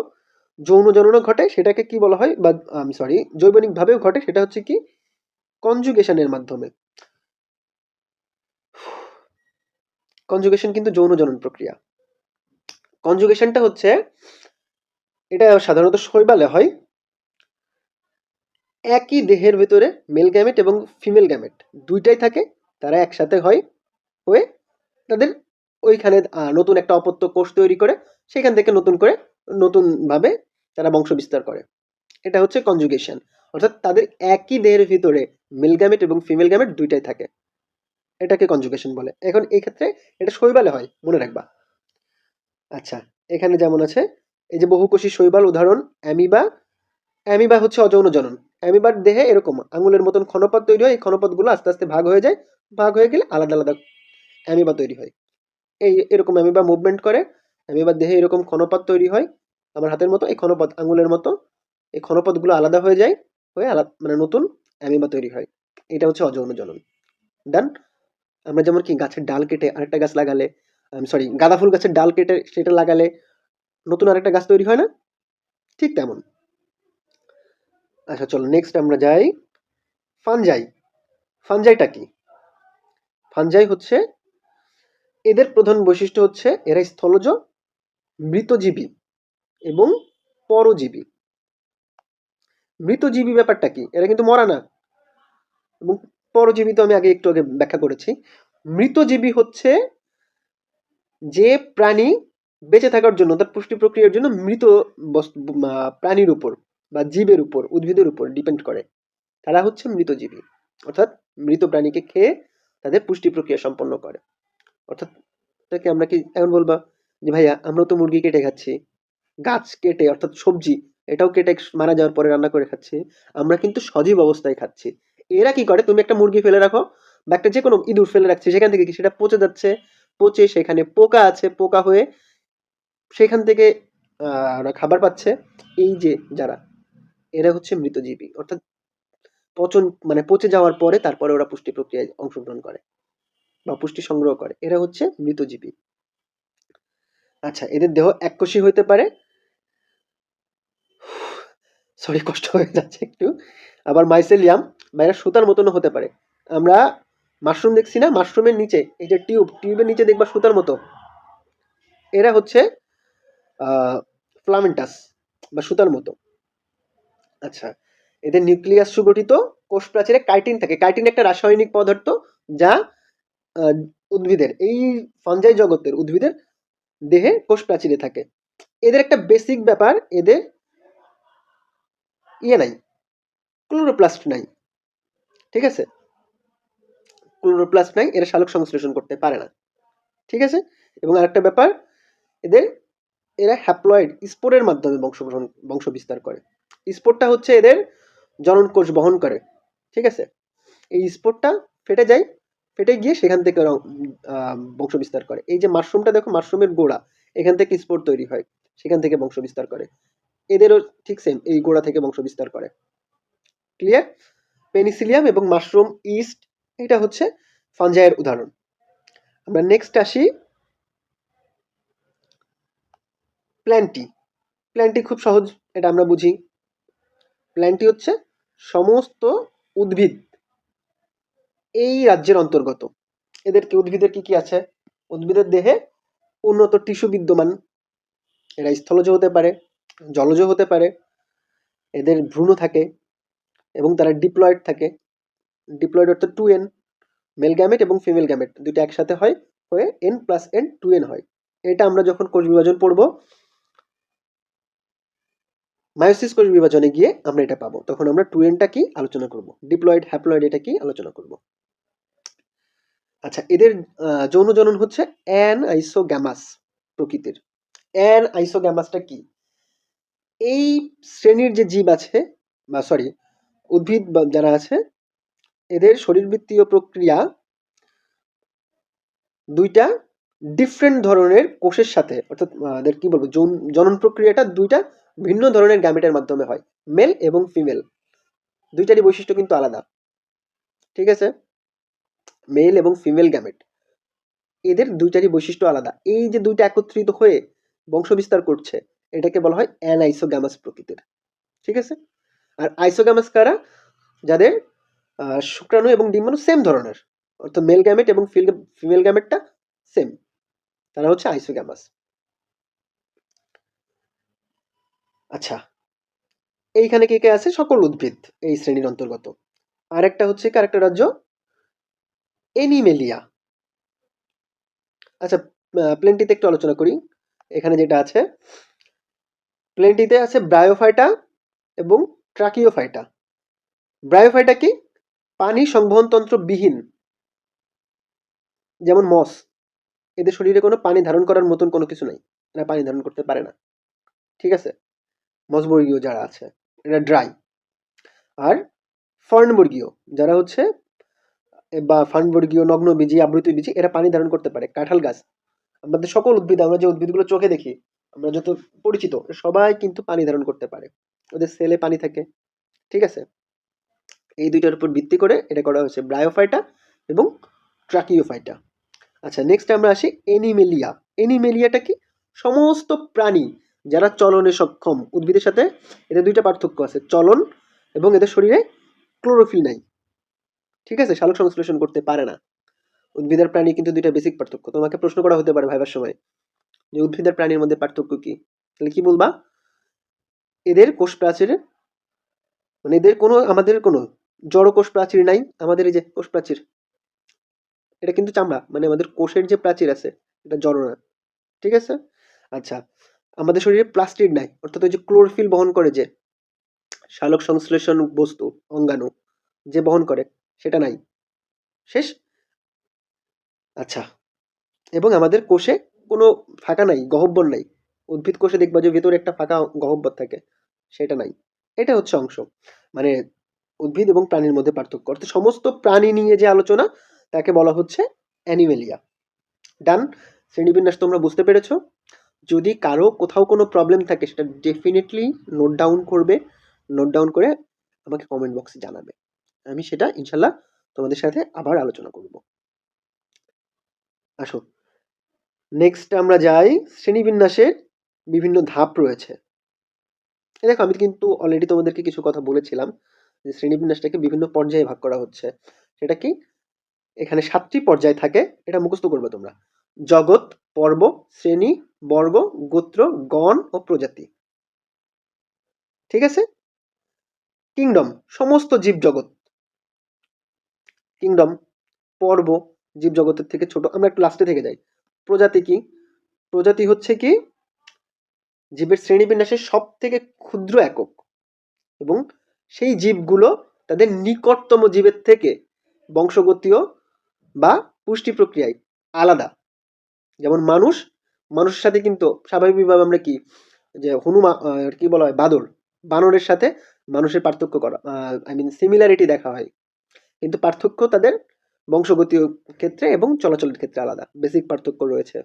যৌন জননও ঘটে, সেটাকে কি বলা হয়, বা সরি জৈবনিক ভাবেও ঘটে, সেটা হচ্ছে কি কনজুগেশনের মাধ্যমে। কনজুগেশন কিন্তু যৌন জনন প্রক্রিয়া। কনজুগেশনটা হচ্ছে, এটা সাধারণত শৈবালে হয়, একই দেহের ভেতরে মেল গ্যামেট এবং ফিমেল গ্যামেট দুইটাই থাকে, তারা একসাথে হয়, হয়ে তাদের ওইখানে নতুন একটা অপত্য কোষ তৈরি করে, সেখান থেকে নতুন ভাবে তারা বংশ বিস্তার করে। এটা হচ্ছে কনজুগেশন। অর্থাৎ তাদের একই দেহের ভিতরে মেল গ্যামেট এবং ফিমেল গ্যামেট দুইটাই থাকে, এটাকে কনজুগেশন বলে। এখন এই ক্ষেত্রে এটা শৈবালে হয়, মনে রাখবা। আচ্ছা, এখানে যেমন আছে এই যে বহুকোষী শৈবাল, উদাহরণ অ্যামিবা। অ্যামিবা হচ্ছে অযৌন জনন। অ্যামিবার দেহে এরকম আঙুলের মতন ক্ষণপথ তৈরি হয়, এই ক্ষণপথগুলো আস্তে আস্তে ভাগ হয়ে যায়, ভাগ হয়ে গেলে আলাদা আলাদা অ্যামিবা তৈরি হয়। এই এরকম অ্যামিবা মুভমেন্ট করে, অ্যামিবার দেহে এরকম ক্ষণপথ তৈরি হয় আমার হাতের মতো, এই ক্ষণপথ আঙুলের মতো, এই ক্ষণপথগুলো আলাদা হয়ে যায়, হয়ে আলাদা মানে নতুন অ্যামিবা তৈরি হয়। এটা হচ্ছে অযৌন জনন। ডান। আমরা যেমন কি গাছের ডাল কেটে আরেকটা গাছ লাগালে, সরি, গাঁদা ফুল গাছের ডাল কেটে সেটা লাগালে নতুন আরেকটা গাছ তৈরি হয় না, ঠিক তেমন। আচ্ছা চলো নেক্সট আমরা যাই ফানজাই। ফানজাইটা কি? ফানজাই হচ্ছে, এদের প্রধান বৈশিষ্ট্য হচ্ছে এরা স্থলজ, মৃতজীবী এবং পরজীবী। মৃতজীবী ব্যাপারটা কি? এরা কিন্তু মরা না। এবং পরজীবী তো আমি একটু আগে ব্যাখ্যা করেছি। মৃতজীবী হচ্ছে যে প্রাণী বেঁচে থাকার জন্য, তার পুষ্টি প্রক্রিয়ার জন্য মৃত প্রাণীর উপর বা জীবের উপর, উদ্ভিদের উপর ডিপেন্ড করে, তারা হচ্ছে মৃতজীবী। অর্থাৎ মৃত প্রাণীকে খেয়ে তাদের পুষ্টি প্রক্রিয়া সম্পন্ন করে। অর্থাৎ তাকে আমরা কি এখন বলবা যে ভাইয়া আমরা তো মুরগি কেটে খাচ্ছি, গাছ কেটে অর্থাৎ সবজি এটাও কেটে মারা যাওয়ার পরে রান্না করে খাচ্ছি, আমরা কিন্তু সজীব অবস্থায় খাচ্ছি। এরা কি করে, তুমি একটা মুরগি ফেলে রাখো বা একটা যে কোনো ইঁদুর ফেলে রাখছে, সেখান থেকে কি সেটা পচে যাচ্ছে, পচে সেখানে পোকা আছে, পোকা হয়ে সেখান থেকে ওরা খাবার পাচ্ছে। এই যে যারা, এরা হচ্ছে মৃতজীবী। অর্থাৎ পচন মানে পচে যাওয়ার পরে তারপরে ওরা পুষ্টি প্রক্রিয়ায় অংশগ্রহণ করে বা পুষ্টি সংগ্রহ করে, এরা হচ্ছে মৃতজীবী। আচ্ছা, এদের দেহ এককোষী হইতে পারে, সরি কষ্ট হয়ে যাচ্ছে একটু। আবার মাইসেলিয়াম বা এরা সুতার মতনও হতে পারে। আমরা মাশরুম দেখছি না, মাশরুমের নিচে এই যে টিউবের নিচে দেখবা সুতার মতো, এরা হচ্ছে ফ্লামেন্টাস বা সুতার মতো। আচ্ছা, এদের নিউক্লিয়াস সুগঠিত, কোষ প্রাচীরে কাইটিন থাকে। কাইটিন একটা রাসায়নিক পদার্থ যা আহ, উদ্ভিদের এই ফাঞ্জাই জগতের উদ্ভিদের দেহে কোষ প্রাচীরে থাকে। এদের একটা বেসিক ব্যাপার, এদের ইয়ে নাই, ক্লোরোপ্লাস্ট নাই, ঠিক আছে? ক্লোরোপ্লাস্ট নাই, এরা সালোক সংশ্লেষণ করতে পারে না, ঠিক আছে? এবং আরেকটা ব্যাপার, এদের এরা হ্যাপ্লয়েড স্পোরের মাধ্যমে বংশ বিস্তার করে। স্পোরটা হচ্ছে এদের জনন কোষ বহন করে, ঠিক আছে? এই স্পোরটা ফেটে যায়, ফেটে গিয়ে সেখান থেকে ওরা বংশ বিস্তার করে। এই যে মাশরুমটা দেখো, মাশরুমের গোড়া, এখান থেকে স্পোর তৈরি হয়, সেখান থেকে বংশ বিস্তার করে। এদেরও ঠিক সেম, এই গোড়া থেকে বংশ বিস্তার করে। ক্লিয়ার? পেনিসিলিয়াম এবং মাশরুম ইস্ট, এটা হচ্ছে ফাঞ্জাইয়ের উদাহরণ। আমরা নেক্সট আসি প্ল্যান্টি। প্ল্যান্টি খুব সহজ, এটা আমরা বুঝি। প্ল্যান্টি হচ্ছে সমস্ত উদ্ভিদ এই রাজ্যের অন্তর্গত। এদের কি, উদ্ভিদের কি কি আছে? উদ্ভিদের দেহে উন্নত টিস্যু বিদ্যমান, এরা স্থলজ হতে পারে, জলজ হতে পারে, এদের ভ্রূণ থাকে এবং তারা ডিপ্লয়েড থাকে। ডিপ্লয়েড অর্থাৎ 2n, মেল গ্যামেট এবং ফিমেল গ্যামেট দুটো একসাথে হয়, হয়ে n+n 2n হয়। এটা আমরা যখন কোষ বিভাজন পড়বো, মায়োসিস কোষ বিভাজনে গিয়ে আমরা এটা পাবো, তখন আমরা 2nটা কি আলোচনা করব, ডিপ্লয়েড হ্যাপ্লয়েড এটা কি আলোচনা করব। আচ্ছা, এদের যৌন জনন হচ্ছে অ্যানআইসোগ্যামাস প্রকৃতির। অ্যানআইসোগ্যামাসটা কি? এই শ্রেণীর যে জীব আছে বা সরি উদ্ভিদ বা যারা আছে, এদের শরীরবৃত্তীয় প্রক্রিয়া দুইটা ডিফারেন্ট ধরনের কোষের সাথে, অর্থাৎ এদের কি বলবো, জনন প্রক্রিয়াটা দুইটা ভিন্ন ধরনের গ্যামেটের মাধ্যমে হয়। মেল এবং ফিমেল দুইটারই বৈশিষ্ট্য কিন্তু আলাদা, ঠিক আছে? মেল এবং ফিমেল গ্যামেট, এদের দুইটারই বৈশিষ্ট্য আলাদা। এই যে দুইটা একত্রিত হয়ে বংশ বিস্তার করছে, এটাকে বলা হয় অ্যানআইসোগ্যামাস প্রকৃতির, ঠিক আছে? আর আইসোগ্যামাস কারা? যাদের শুক্রাণু এবং ডিম্বাণু সেম ধরনের, অর্থাৎ মেল গ্যামেট এবং ফিমেল গ্যামেটটা সেম, তারা হচ্ছে আইসোগ্যামাস। আচ্ছা, এইখানে কে কে আছে? সকল উদ্ভিদ এই শ্রেণীর অন্তর্গত। আর একটা হচ্ছে আরেকটা রাজ্য, এনিমেলিয়া। আচ্ছা, প্লেন্টিতে একটু আলোচনা করি। এখানে যেটা আছে, প্লেন্টিতে আছে ব্রায়োফাইটা এবং ট্রাকিওফাইটা। ব্রায়োফাইটা কি? পানি সংবহনতন্ত্র বিহীন, যেমন মস, এদের শরীরে কোনো পানি ধারণ করার মতন কোনো কিছু নাই, এরা পানি ধারণ করতে পারে না। ঠিক আছে, মসবর্গীয় যারা আছে এরা ড্রাই। আর ফার্নবর্গীয় যারা হচ্ছে, বা ফার্নবর্গীয়, নগ্নবীজি, আবৃতবীজি, এরা পানি ধারণ করতে পারে। কাঁঠাল গাছ, আমাদের সকল উদ্ভিদ, আমরা যে উদ্ভিদগুলো চোখে দেখি, আমরা যত পরিচিত, সবাই কিন্তু পানি ধারণ করতে পারে, ওদের সেলে পানি থাকে। ঠিক আছে, এই দুইটার উপর ভিত্তি করে এটা করা হয়েছে, ব্রায়োফাইটা এবং ট্রাকিওফাইটা। আচ্ছা, নেক্সট আমরা আসি এনিমেলিয়া। এনিমেলিয়াটা কি? সমস্ত প্রাণী যারা চলনে সক্ষম উদ্ভিদের সাথে এদের দুইটা পার্থক্য আছে, চলন এবং এদের শরীরে ক্লোরোফিল নাই। ঠিক আছে, সালোক সংশ্লেষণ করতে পারে না। উদ্ভিদের প্রাণী কিন্তু দুইটা বেসিক পার্থক্য। তোমাকে প্রশ্ন করা হতে পারে ভাইবার সময় যে উদ্ভিদের প্রাণীর মধ্যে পার্থক্য কি, তাহলে কি বলবা? এদের কোষ প্রাচীরে, মানে এদের কোনো, আমাদের কোনো জড় কোষ প্রাচীর নাই। আমাদের এই যে কোষ প্রাচীর, এটা কিন্তু চামড়া, মানে আমাদের কোষের যে প্রাচীর আছে এটা জড় না। ঠিক আছে, আচ্ছা, আমাদের শরীরে প্লাস্টিড নাই, অর্থাৎ ওই যে ক্লোরোফিল বহন করে, যে সালোক সংশ্লেষণ বস্তু, অঙ্গাণু যে বহন করে, সেটা নাই। শেষ। আচ্ছা, এবং আমাদের কোষে কোনো ফাঁকা নাই, গহ্বর নাই। উদ্ভিদ কোষে দেখবা যে ভেতরে একটা ফাঁকা গহ্বর থাকে, সেটা নাই। এটা হচ্ছে অংশ, মানে উদ্ভিদ এবং প্রাণীর মধ্যে পার্থক্য, অর্থাৎ সমস্ত প্রাণী নিয়ে যে আলোচনা তাকে বলা হচ্ছে অ্যানিমেলিয়া। ডান। শ্রেণীবিন্যাস তোমরা বুঝতে পেরেছো? যদি কারো কোথাও কোনো প্রবলেম থাকে সেটা ডেফিনেটলি নোট ডাউন করবে, নোট ডাউন করে আমাকে কমেন্ট বক্সে জানাবে, আমি সেটা ইনশাল্লাহ তোমাদের সাথে আবার আলোচনা করব। আসো, নেক্সট আমরা যাই, শ্রেণীবিন্যাসের বিভিন্ন ধাপ রয়েছে। দেখো, আমি কিন্তু অলরেডি তোমাদেরকে কিছু কথা বলেছিলাম যে শ্রেণীবিন্যাসটাকে বিভিন্ন পর্যায়ে ভাগ করা হচ্ছে। সেটা কি? এখানে 7টি পর্যায় থাকে, এটা মুখস্থ করবে তোমরা। জগৎ, পর্ব, শ্রেণী, বর্গ, গোত্র, গণ ও প্রজাতি। ঠিক আছে। কিংডম, সমস্ত জীবজগৎ। কিংডম, পর্ব, জীবজগতের থেকে ছোট। আমরা একটু লাস্টে থেকে যাই। প্রজাতি কি? প্রজাতি হচ্ছে কি জীবের শ্রেণীবিন্যাসের সব থেকে ক্ষুদ্র একক, এবং সেই জীবগুলো তাদের নিকটতম জীবের থেকে বংশগতীয় বা পুষ্টি প্রক্রিয়ায় আলাদা। যেমন মানুষ, মানুষের সাথে কিন্তু স্বাভাবিকভাবে আমরা কি, যে কি বলা হয়, বাদর, বানরের সাথে মানুষের পার্থক্য করা, আই মিন সিমিলারিটি দেখা হয়, কিন্তু পার্থক্য তাদের বংশগতীয় ক্ষেত্রে এবং চলাচলের ক্ষেত্রে আলাদা, বেসিক পার্থক্য রয়েছে।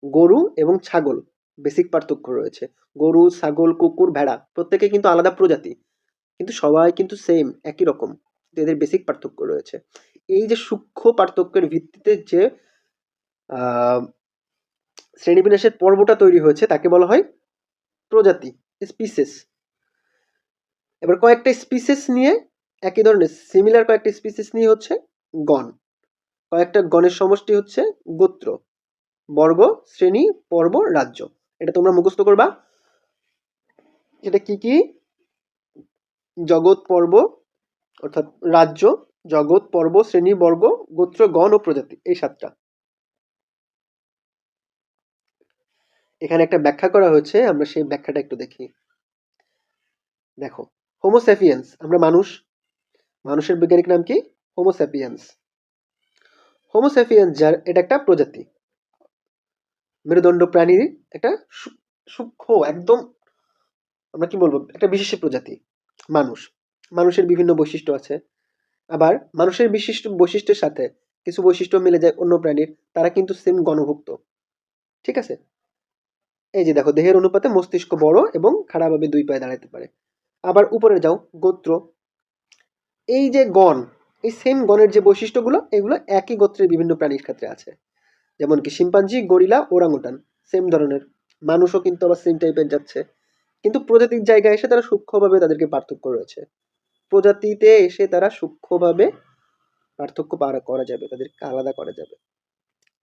গরু এবং ছাগল, বেসিক পার্থক্য রয়েছে। গরু, ছাগল, কুকুর, ভেড়া প্রত্যেকে কিন্তু আলাদা প্রজাতি, কিন্তু সবাই কিন্তু সেম, একই রকম, এদের বেসিক পার্থক্য রয়েছে। এই যে সূক্ষ্ম পার্থক্যের ভিত্তিতে যে শ্রেণীবিন্যাসের পর্বটা তৈরি হয়েছে তাকে বলা হয় প্রজাতি, স্পিসিস। এবার কয়েকটা স্পিসিস নিয়ে, একই ধরনের সিমিলার কয়েকটা স্পিসিস নিয়ে হচ্ছে গণ। কয়েকটা গণের সমষ্টি হচ্ছে গোত্র, বর্গ, শ্রেণী, পর্ব, রাজ্য। এটা তোমরা মুখস্থ করবা। এটা কি কি? জগৎ, পর্ব, অর্থাৎ রাজ্য, জগৎ, পর্ব, শ্রেণী, বর্গ, গোত্র, গণ ও প্রজাতি, এই 7টা। এখানে একটা ব্যাখ্যা করা হয়েছে, আমরা সেই ব্যাখ্যাটা একটু দেখি। দেখো, হোমোস্যাপিয়েন্স, আমরা মানুষ, মানুষের বৈজ্ঞানিক নাম কি? হোমোস্যাপিয়েন্স। হোমোস্যাপিয়েন্স যার, এটা একটা প্রজাতি, মেরুদণ্ড প্রাণীর একটা সূক্ষ্ম একদম, আমরা কি বলবো, একটা বিশেষ প্রজাতি মানুষ। মানুষের বিভিন্ন বৈশিষ্ট্য আছে, আবার মানুষের বিশিষ্ট বৈশিষ্ট্যের সাথে কিছু বৈশিষ্ট্য মিলে যায় অন্য প্রাণীর, তারা কিন্তু সেম গণভুক্ত। ঠিক আছে, এই যে দেখো, দেহের অনুপাতে মস্তিষ্ক বড় এবং খাড়াভাবে 2 পায়ে দাঁড়াতে পারে। আবার উপরে যাও, গোত্র। এই যে গণ, এই সেম গণের যে বৈশিষ্ট্যগুলো, এগুলো একই গোত্রের বিভিন্ন প্রাণীর ক্ষেত্রে আছে, যেমন কি শিম্পাঞ্জি, গরিলা, ওরাংউটান, সেম ধরনের। মানুষও কিন্তু আবার সেম টাইপের যাচ্ছে, কিন্তু প্রজাতির জায়গায় এসে তারা সূক্ষ্মভাবে তাদেরকে পার্থক্য রয়েছে। প্রজাতিতে এসে তারা সূক্ষ্মভাবে পার্থক্য করা যাবে, তাদেরকে আলাদা করা যাবে।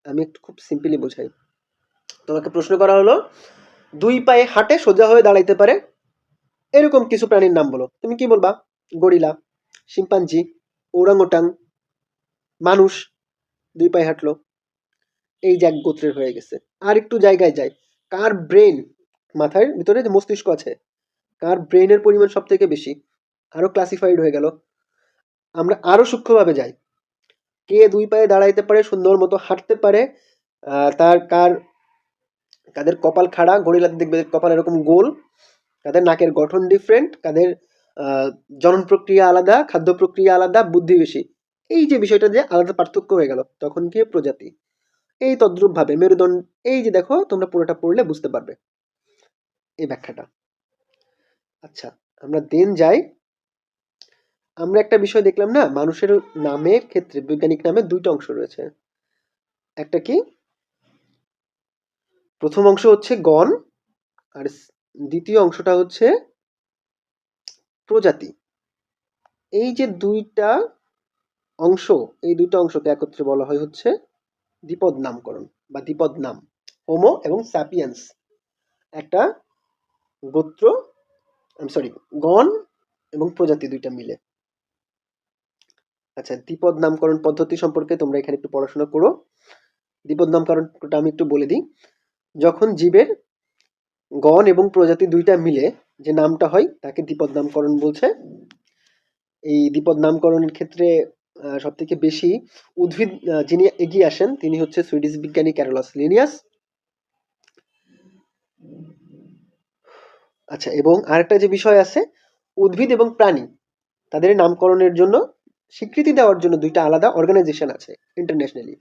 আমি একটু খুব সিম্পলি বোঝাই। তোমাকে প্রশ্ন করা হলো 2 পায়ে হাঁটে, সোজা হয়ে দাঁড়াইতে পারে, এরকম কিছু প্রাণীর নাম বলো। তুমি কি বলবা? গরিলা, শিম্পাঞ্জি, ওরাংওটাং, মানুষ 2 পায়ে হাঁটলো, এই যে এক গোত্রের হয়ে গেছে। আর একটু জায়গায় যায়, কার ব্রেন, মাথার ভিতরে যে মস্তিষ্ক আছে, কার ব্রেনের পরিমাণ সব থেকে বেশি, আরো ক্লাসিফাইড হয়ে গেল। আমরা আরো সূক্ষ্মভাবে যাই। কে 2 পায়ে দাঁড়াইতে পারে, সুন্দর মতো হাঁটতে পারে, তার কাদের কপাল খাড়া, গরিলাদের দেখবে কপাল এরকম গোল, কাদের নাকের গঠন ডিফারেন্ট, কাদের আহ, জনন প্রক্রিয়া আলাদা, খাদ্য প্রক্রিয়া আলাদা, বুদ্ধি বেশি। এই যে বিষয়টা যে আলাদা পার্থক্য হয়ে গেল, তখন কি প্রজাতি। এই তদ্রূপ ভাবে মেরুদণ্ড, এই যে দেখো তোমরা পুরোটা পড়লে বুঝতে পারবে এই ব্যাখ্যাটা। আচ্ছা, আমরা দেন যাই। আমরা একটা বিষয় দেখলাম না, মানুষের নামের ক্ষেত্রে বৈজ্ঞানিক নামে দুইটা অংশ রয়েছে। একটা কি, প্রথম অংশ হচ্ছে গণ, আর দ্বিতীয় অংশটা হচ্ছে প্রজাতি। এই যে দুইটা অংশ, এই দুইটা অংশকে একত্রে বলা হয় হচ্ছে দ্বিপদ নামকরণ বা দ্বিপদ নাম। হোমো এবং স্যাপিয়েন্স একটা গোত্র, সরি, গণ এবং প্রজাতি দুইটা মিলে। আচ্ছা, দ্বিপদ নামকরণ পদ্ধতি সম্পর্কে তোমরা এখানে একটু পড়াশোনা করো। দ্বিপদ নামকরণটা আমি একটু বলে দিই। যখন জীবের গণ এবং প্রজাতি দুইটা মিলে যে নামটা হয় তাকে দ্বিপদ নামকরণ বলছে। এই দ্বিপদ নামকরণের ক্ষেত্রে সব থেকে বেশি উদ্ভিদ যিনি এগিয়ে আসেন তিনি হচ্ছে সুইডিশ বিজ্ঞানী ক্যারোলাস লিনিয়াস। আচ্ছা, এবং আরেকটা যে বিষয় আছে, উদ্ভিদ এবং প্রাণী তাদের নামকরণের জন্য স্বীকৃতি দেওয়ার জন্য দুইটা আলাদা অর্গানাইজেশন আছে ইন্টারন্যাশনালি।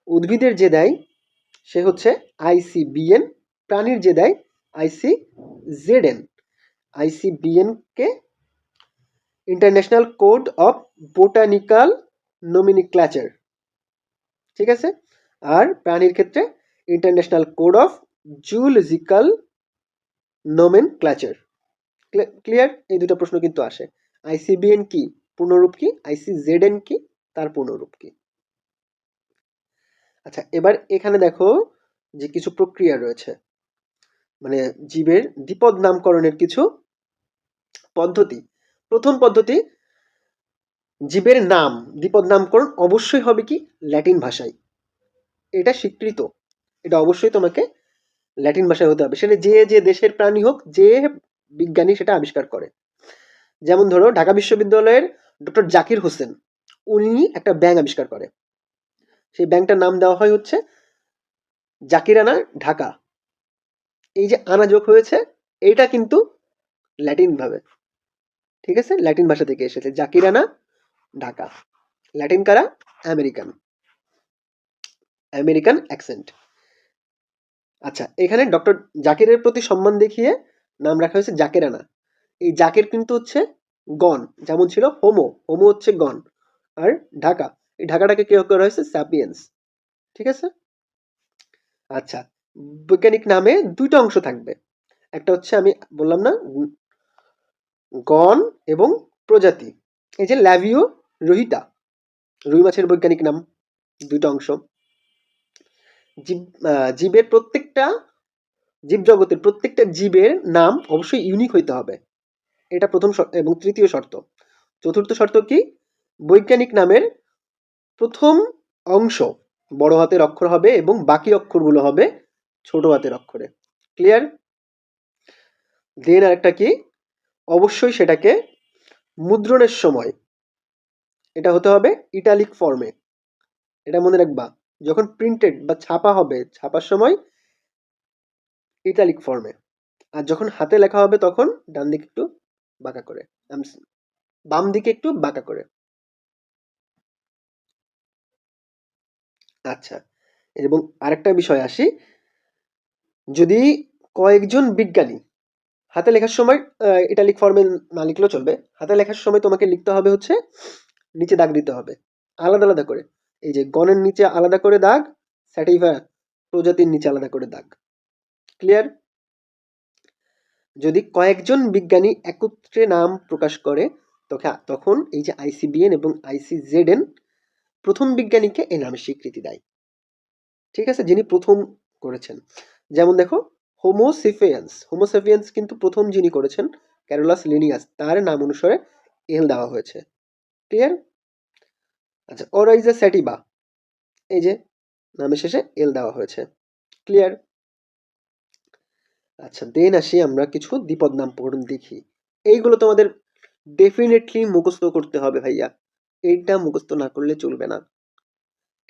উদ্ভিদের যে দেয় সে হচ্ছে আইসিবিএন, প্রাণীর যে দেয় আইসিজেডএন। আইসিবিএন কে international code of botanical nomenclature, ঠিক আছে। আর প্রাণীর ক্ষেত্রে international code of zoological nomenclature. Clear? এই দুটো প্রশ্ন কিন্তু আসে। আইসিবিএন কি, পূর্ণরূপ কি, আইসিজেডএন কি, তার পূর্ণরূপ কি। আচ্ছা, এবার এখানে দেখো যে কিছু প্রক্রিয়া রয়েছে, মানে জীবের দ্বিপদ নামকরণের কিছু পদ্ধতি। প্রথম পদ্ধতি, জীবের নাম দ্বিপদ নামকরণ অবশ্যই হবে কি ল্যাটিন ভাষায়। এটা স্বীকৃত, এটা অবশ্যই তোমাকে ল্যাটিন ভাষায় হতে হবে, সেটা যে যে দেশের প্রাণী হোক, যে বিজ্ঞানী সেটা আবিষ্কার করে। যেমন ধরো ঢাকা বিশ্ববিদ্যালয়ের ডক্টর জাকির হোসেন, উনি একটা ব্যাঙ আবিষ্কার করে, সেই ব্যাঙটার নাম দেওয়া হয় হচ্ছে জাকিরানা ঢাকা। এই যে আনা যোগ হয়েছে, এইটা কিন্তু ল্যাটিন ভাবে, ঠিক আছে, ল্যাটিন ভাষা থেকে এসেছে জাকিরানা ঢাকা। ল্যাটিন কারা? American, American accent. আচ্ছা, এখানে ডক্টর জাকিরের প্রতি সম্মান দেখিয়ে নাম রাখা হয়েছে জাকিরানা। এই জাকির কিন্তু হচ্ছে গণ, যেমন ছিল হোমো, হোমো হচ্ছে গণ, আর ঢাকা, এই ঢাকাটাকে কি করা হয়েছে স্যাপিয়েন্স, ঠিক আছে। আচ্ছা, বৈজ্ঞানিক নামে দুইটা অংশ থাকবে, একটা হচ্ছে আমি বললাম না গণ এবং প্রজাতি। এই যে ল্যাভিও রোহিতা, রুই মাছের বৈজ্ঞানিক নাম, দুইটা অংশ। জীব জীবের প্রত্যেকটা জীবজগতের প্রত্যেকটা জীবের নাম অবশ্যই ইউনিক হইতে হবে, এটা প্রথম এবং তৃতীয় শর্ত। চতুর্থ শর্ত কি, বৈজ্ঞানিক নামের প্রথম অংশ বড় হাতের অক্ষর হবে এবং বাকি অক্ষরগুলো হবে ছোট হাতের অক্ষরে। ক্লিয়ার? দেন আরেকটা কি, অবশ্যই সেটাকে মুদ্রণের সময় এটা হতে হবে ইটালিক ফর্মে। এটা মনে রাখবা, যখন প্রিন্টেড বা ছাপা হবে, ছাপার সময় ইটালিক ফর্মে, আর যখন হাতে লেখা হবে তখন ডান দিকে একটু বাঁকা করে, বাম দিকে একটু বাঁকা করে। আচ্ছা, এবং আরেকটা বিষয় আসি, যদি কয়েকজন বিজ্ঞানী হাতে লেখার সময় ইটালিক ফর্মে না লিখলেও চলবে, হাতে লেখার সময় তোমাকে লিখতে হবে হচ্ছে নিচে দাগ দিতে হবে আলাদা আলাদা করে। এই যে গণের নিচে আলাদা করে দাগ, স্যাটিভা প্রজাতির নিচে আলাদা করে দাগ। ক্লিয়ার? যদি কয়েকজন বিজ্ঞানী একত্রে নাম প্রকাশ করে তখন এই যে আইসিবিএন এবং আইসিজেডএন প্রথম বিজ্ঞানীকে এই নামের স্বীকৃতি দেয়, ঠিক আছে, যিনি প্রথম করেছেন। যেমন দেখো হোমোসেপিয়েন্স, হোমোসেপিয়েন্স কিন্তু প্রথম যিনি করেছেন ক্যারোলাস লিনিয়াস, তার নাম অনুসারে এল দেওয়া হয়েছে। ক্লিয়ার? আচ্ছা, অরাইজা স্যাটিভা, এই যে নামের শেষে এল দেওয়া হয়েছে। ক্লিয়ার? আচ্ছা, দেন আসি আমরা কিছু দ্বিপদ নামকরণ দেখি। এইগুলো তোমাদের ডেফিনেটলি মুখস্থ করতে হবে ভাইয়া, এইটা মুখস্থ না করলে চলবে না।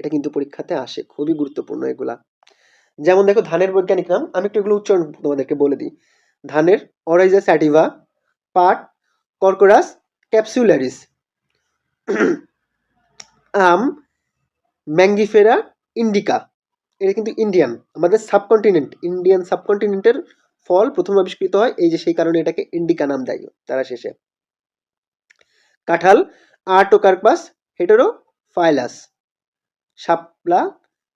এটা কিন্তু পরীক্ষাতে আসে, খুবই গুরুত্বপূর্ণ এগুলা। যেমন দেখো ধানের বৈজ্ঞানিক নাম, আমি একটু এগুলো উচ্চারণ তোমাদেরকে বলে দিই। ধানের অরাইজা স্যাটিভা, পাট কর্কোরাস ক্যাপসুলারিস, আম ম্যাঙ্গিফেরা ইন্ডিকা। এটা কিন্তু ইন্ডিয়ান, আমাদের সাবকন্টিনেন্ট, ইন্ডিয়ান সাবকন্টিনেন্টের ফল প্রথম আবিষ্কৃত হয়, এই যে সেই কারণে এটাকে ইন্ডিকা নাম দেয় তারা শেষে। কাঁঠাল আর্টোকার্পাস হেটেরোফাইলাস, শাপলা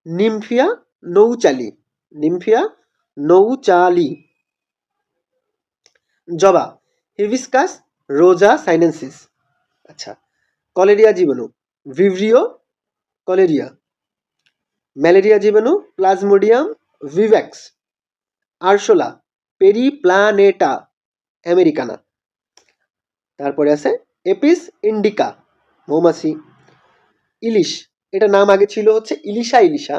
নিমফিয়া নৌচালি, নিমফিয়া নৌচালি। জবা হিবিস্কাস রোজা সাইনেন্সিস। আচ্ছা, কলেরিয়া জীবাণু ভিভ্রিও কলেরিয়া, ম্যালেরিয়া জীবাণু প্লাজমোডিয়াম ভিভ্যাক্স, আরশোলা পেরিপ্লানেটা আমেরিকানা। তারপরে আছে এপিস ইন্ডিকা মৌমাছি। ইলিশ, এটা নাম আগে ছিল হচ্ছে ইলিশা ইলিশা,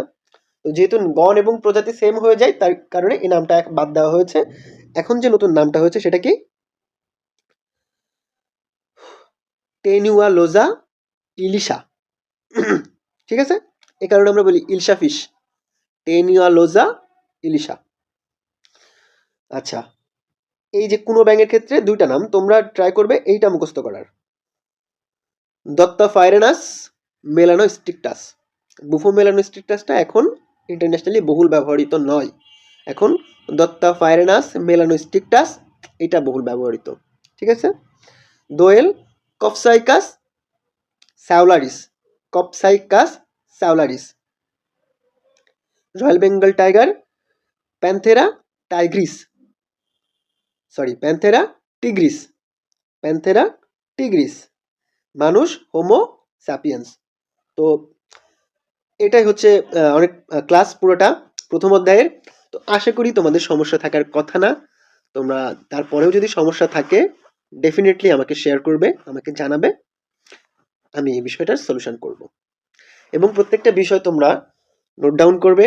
তো যেহেতু গণ এবং প্রজাতি সেম হয়ে যায় তার কারণে এই নামটা বাদ দেওয়া হয়েছে। এখন যে নতুন নামটা হয়েছে সেটা কি টেনুয়া লোজা ইলিশা। ঠিক আছে, এই কারণে আমরা বলি ইলশা ফিশ, টেনুয়া লোজা ইলিশা। আচ্ছা, এই যে কোনো ব্যাঙের ক্ষেত্রে দুইটা নাম, তোমরা ট্রাই করবে এইটা মুখস্থ করার। দত্তা ফাইরেনাস মেলানো স্ট্রিকটাস। বুফো মেলানো স্ট্রিকটাসটা এখন ইন্টারন্যাশনালি বহুল ব্যবহৃত নয়, এখন দত্তা ফাইরেনাস মেলানো স্ট্রিকটাস এটা বহুল ব্যবহৃত। ঠিক আছে, দোয়েল Copsychus saularis, Copsychus saularis. Royal Bengal tiger Panthera tigris, sorry Panthera tigris, Panthera tigris. মানুষ হোমো স্যাপিয়েন্স। তো এটাই হচ্ছে অনেক ক্লাস পুরোটা প্রথম অধ্যায়ের। তো আশা করি তোমাদের সমস্যা থাকার কথা না, তোমরা তারপরেও যদি সমস্যা থাকে ডেফিনেটলি আমাকে শেয়ার করবে, আমাকে জানাবে, আমি এই বিষয়টার সলিউশন করব। এবং প্রত্যেকটা বিষয় তোমরা নোট ডাউন করবে।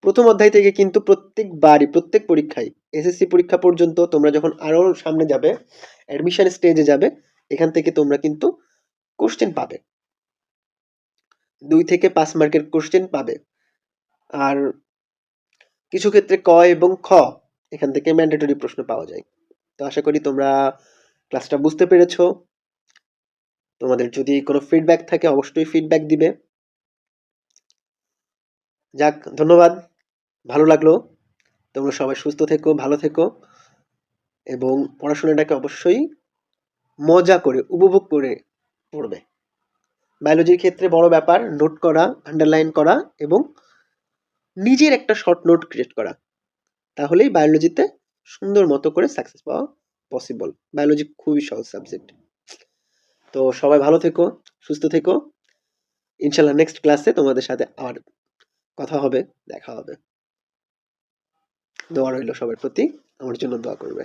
প্রথম অধ্যায় থেকে কিন্তু প্রত্যেকবারই প্রত্যেক পরীক্ষায় এসএসসি পরীক্ষা পর্যন্ত তোমরা যখন আরও সামনে যাবে, অ্যাডমিশন স্টেজে যাবে, এখান থেকে তোমরা কিন্তু কোশ্চেন পাবে, 2 থেকে 5 মার্কের কোশ্চেন পাবে। আর কিছু ক্ষেত্রে ক এবং খ এখান থেকে ম্যান্ডেটরি প্রশ্ন পাওয়া যায়। তো আশা করি তোমরা ক্লাসটা বুঝতে পেরেছো। তোমাদের যদি কোনো ফিডব্যাক থাকে অবশ্যই ফিডব্যাক দিবে। যাক, ধন্যবাদ, ভালো লাগলো। তোমরা সবাই সুস্থ থেকো, ভালো থেকো এবং পড়াশোনাটাকে অবশ্যই মজা করে উপভোগ করে পড়বে। বায়োলজির ক্ষেত্রে বড় ব্যাপার নোট করা, আন্ডারলাইন করা এবং নিজের একটা শর্ট নোট ক্রিয়েট করা, তাহলেই বায়োলজিতে সুন্দর মতো করে সাকসেস পাওয়া পসিবল। বায়োলজি খুবই সহজ সাবজেক্ট। তো সবাই ভালো থেকো, সুস্থ থেকো। ইনশাল্লাহ নেক্সট ক্লাসে তোমাদের সাথে আবার কথা হবে, দেখা হবে। দোয়া রইল সবার প্রতি, আমার জন্য দোয়া করবে।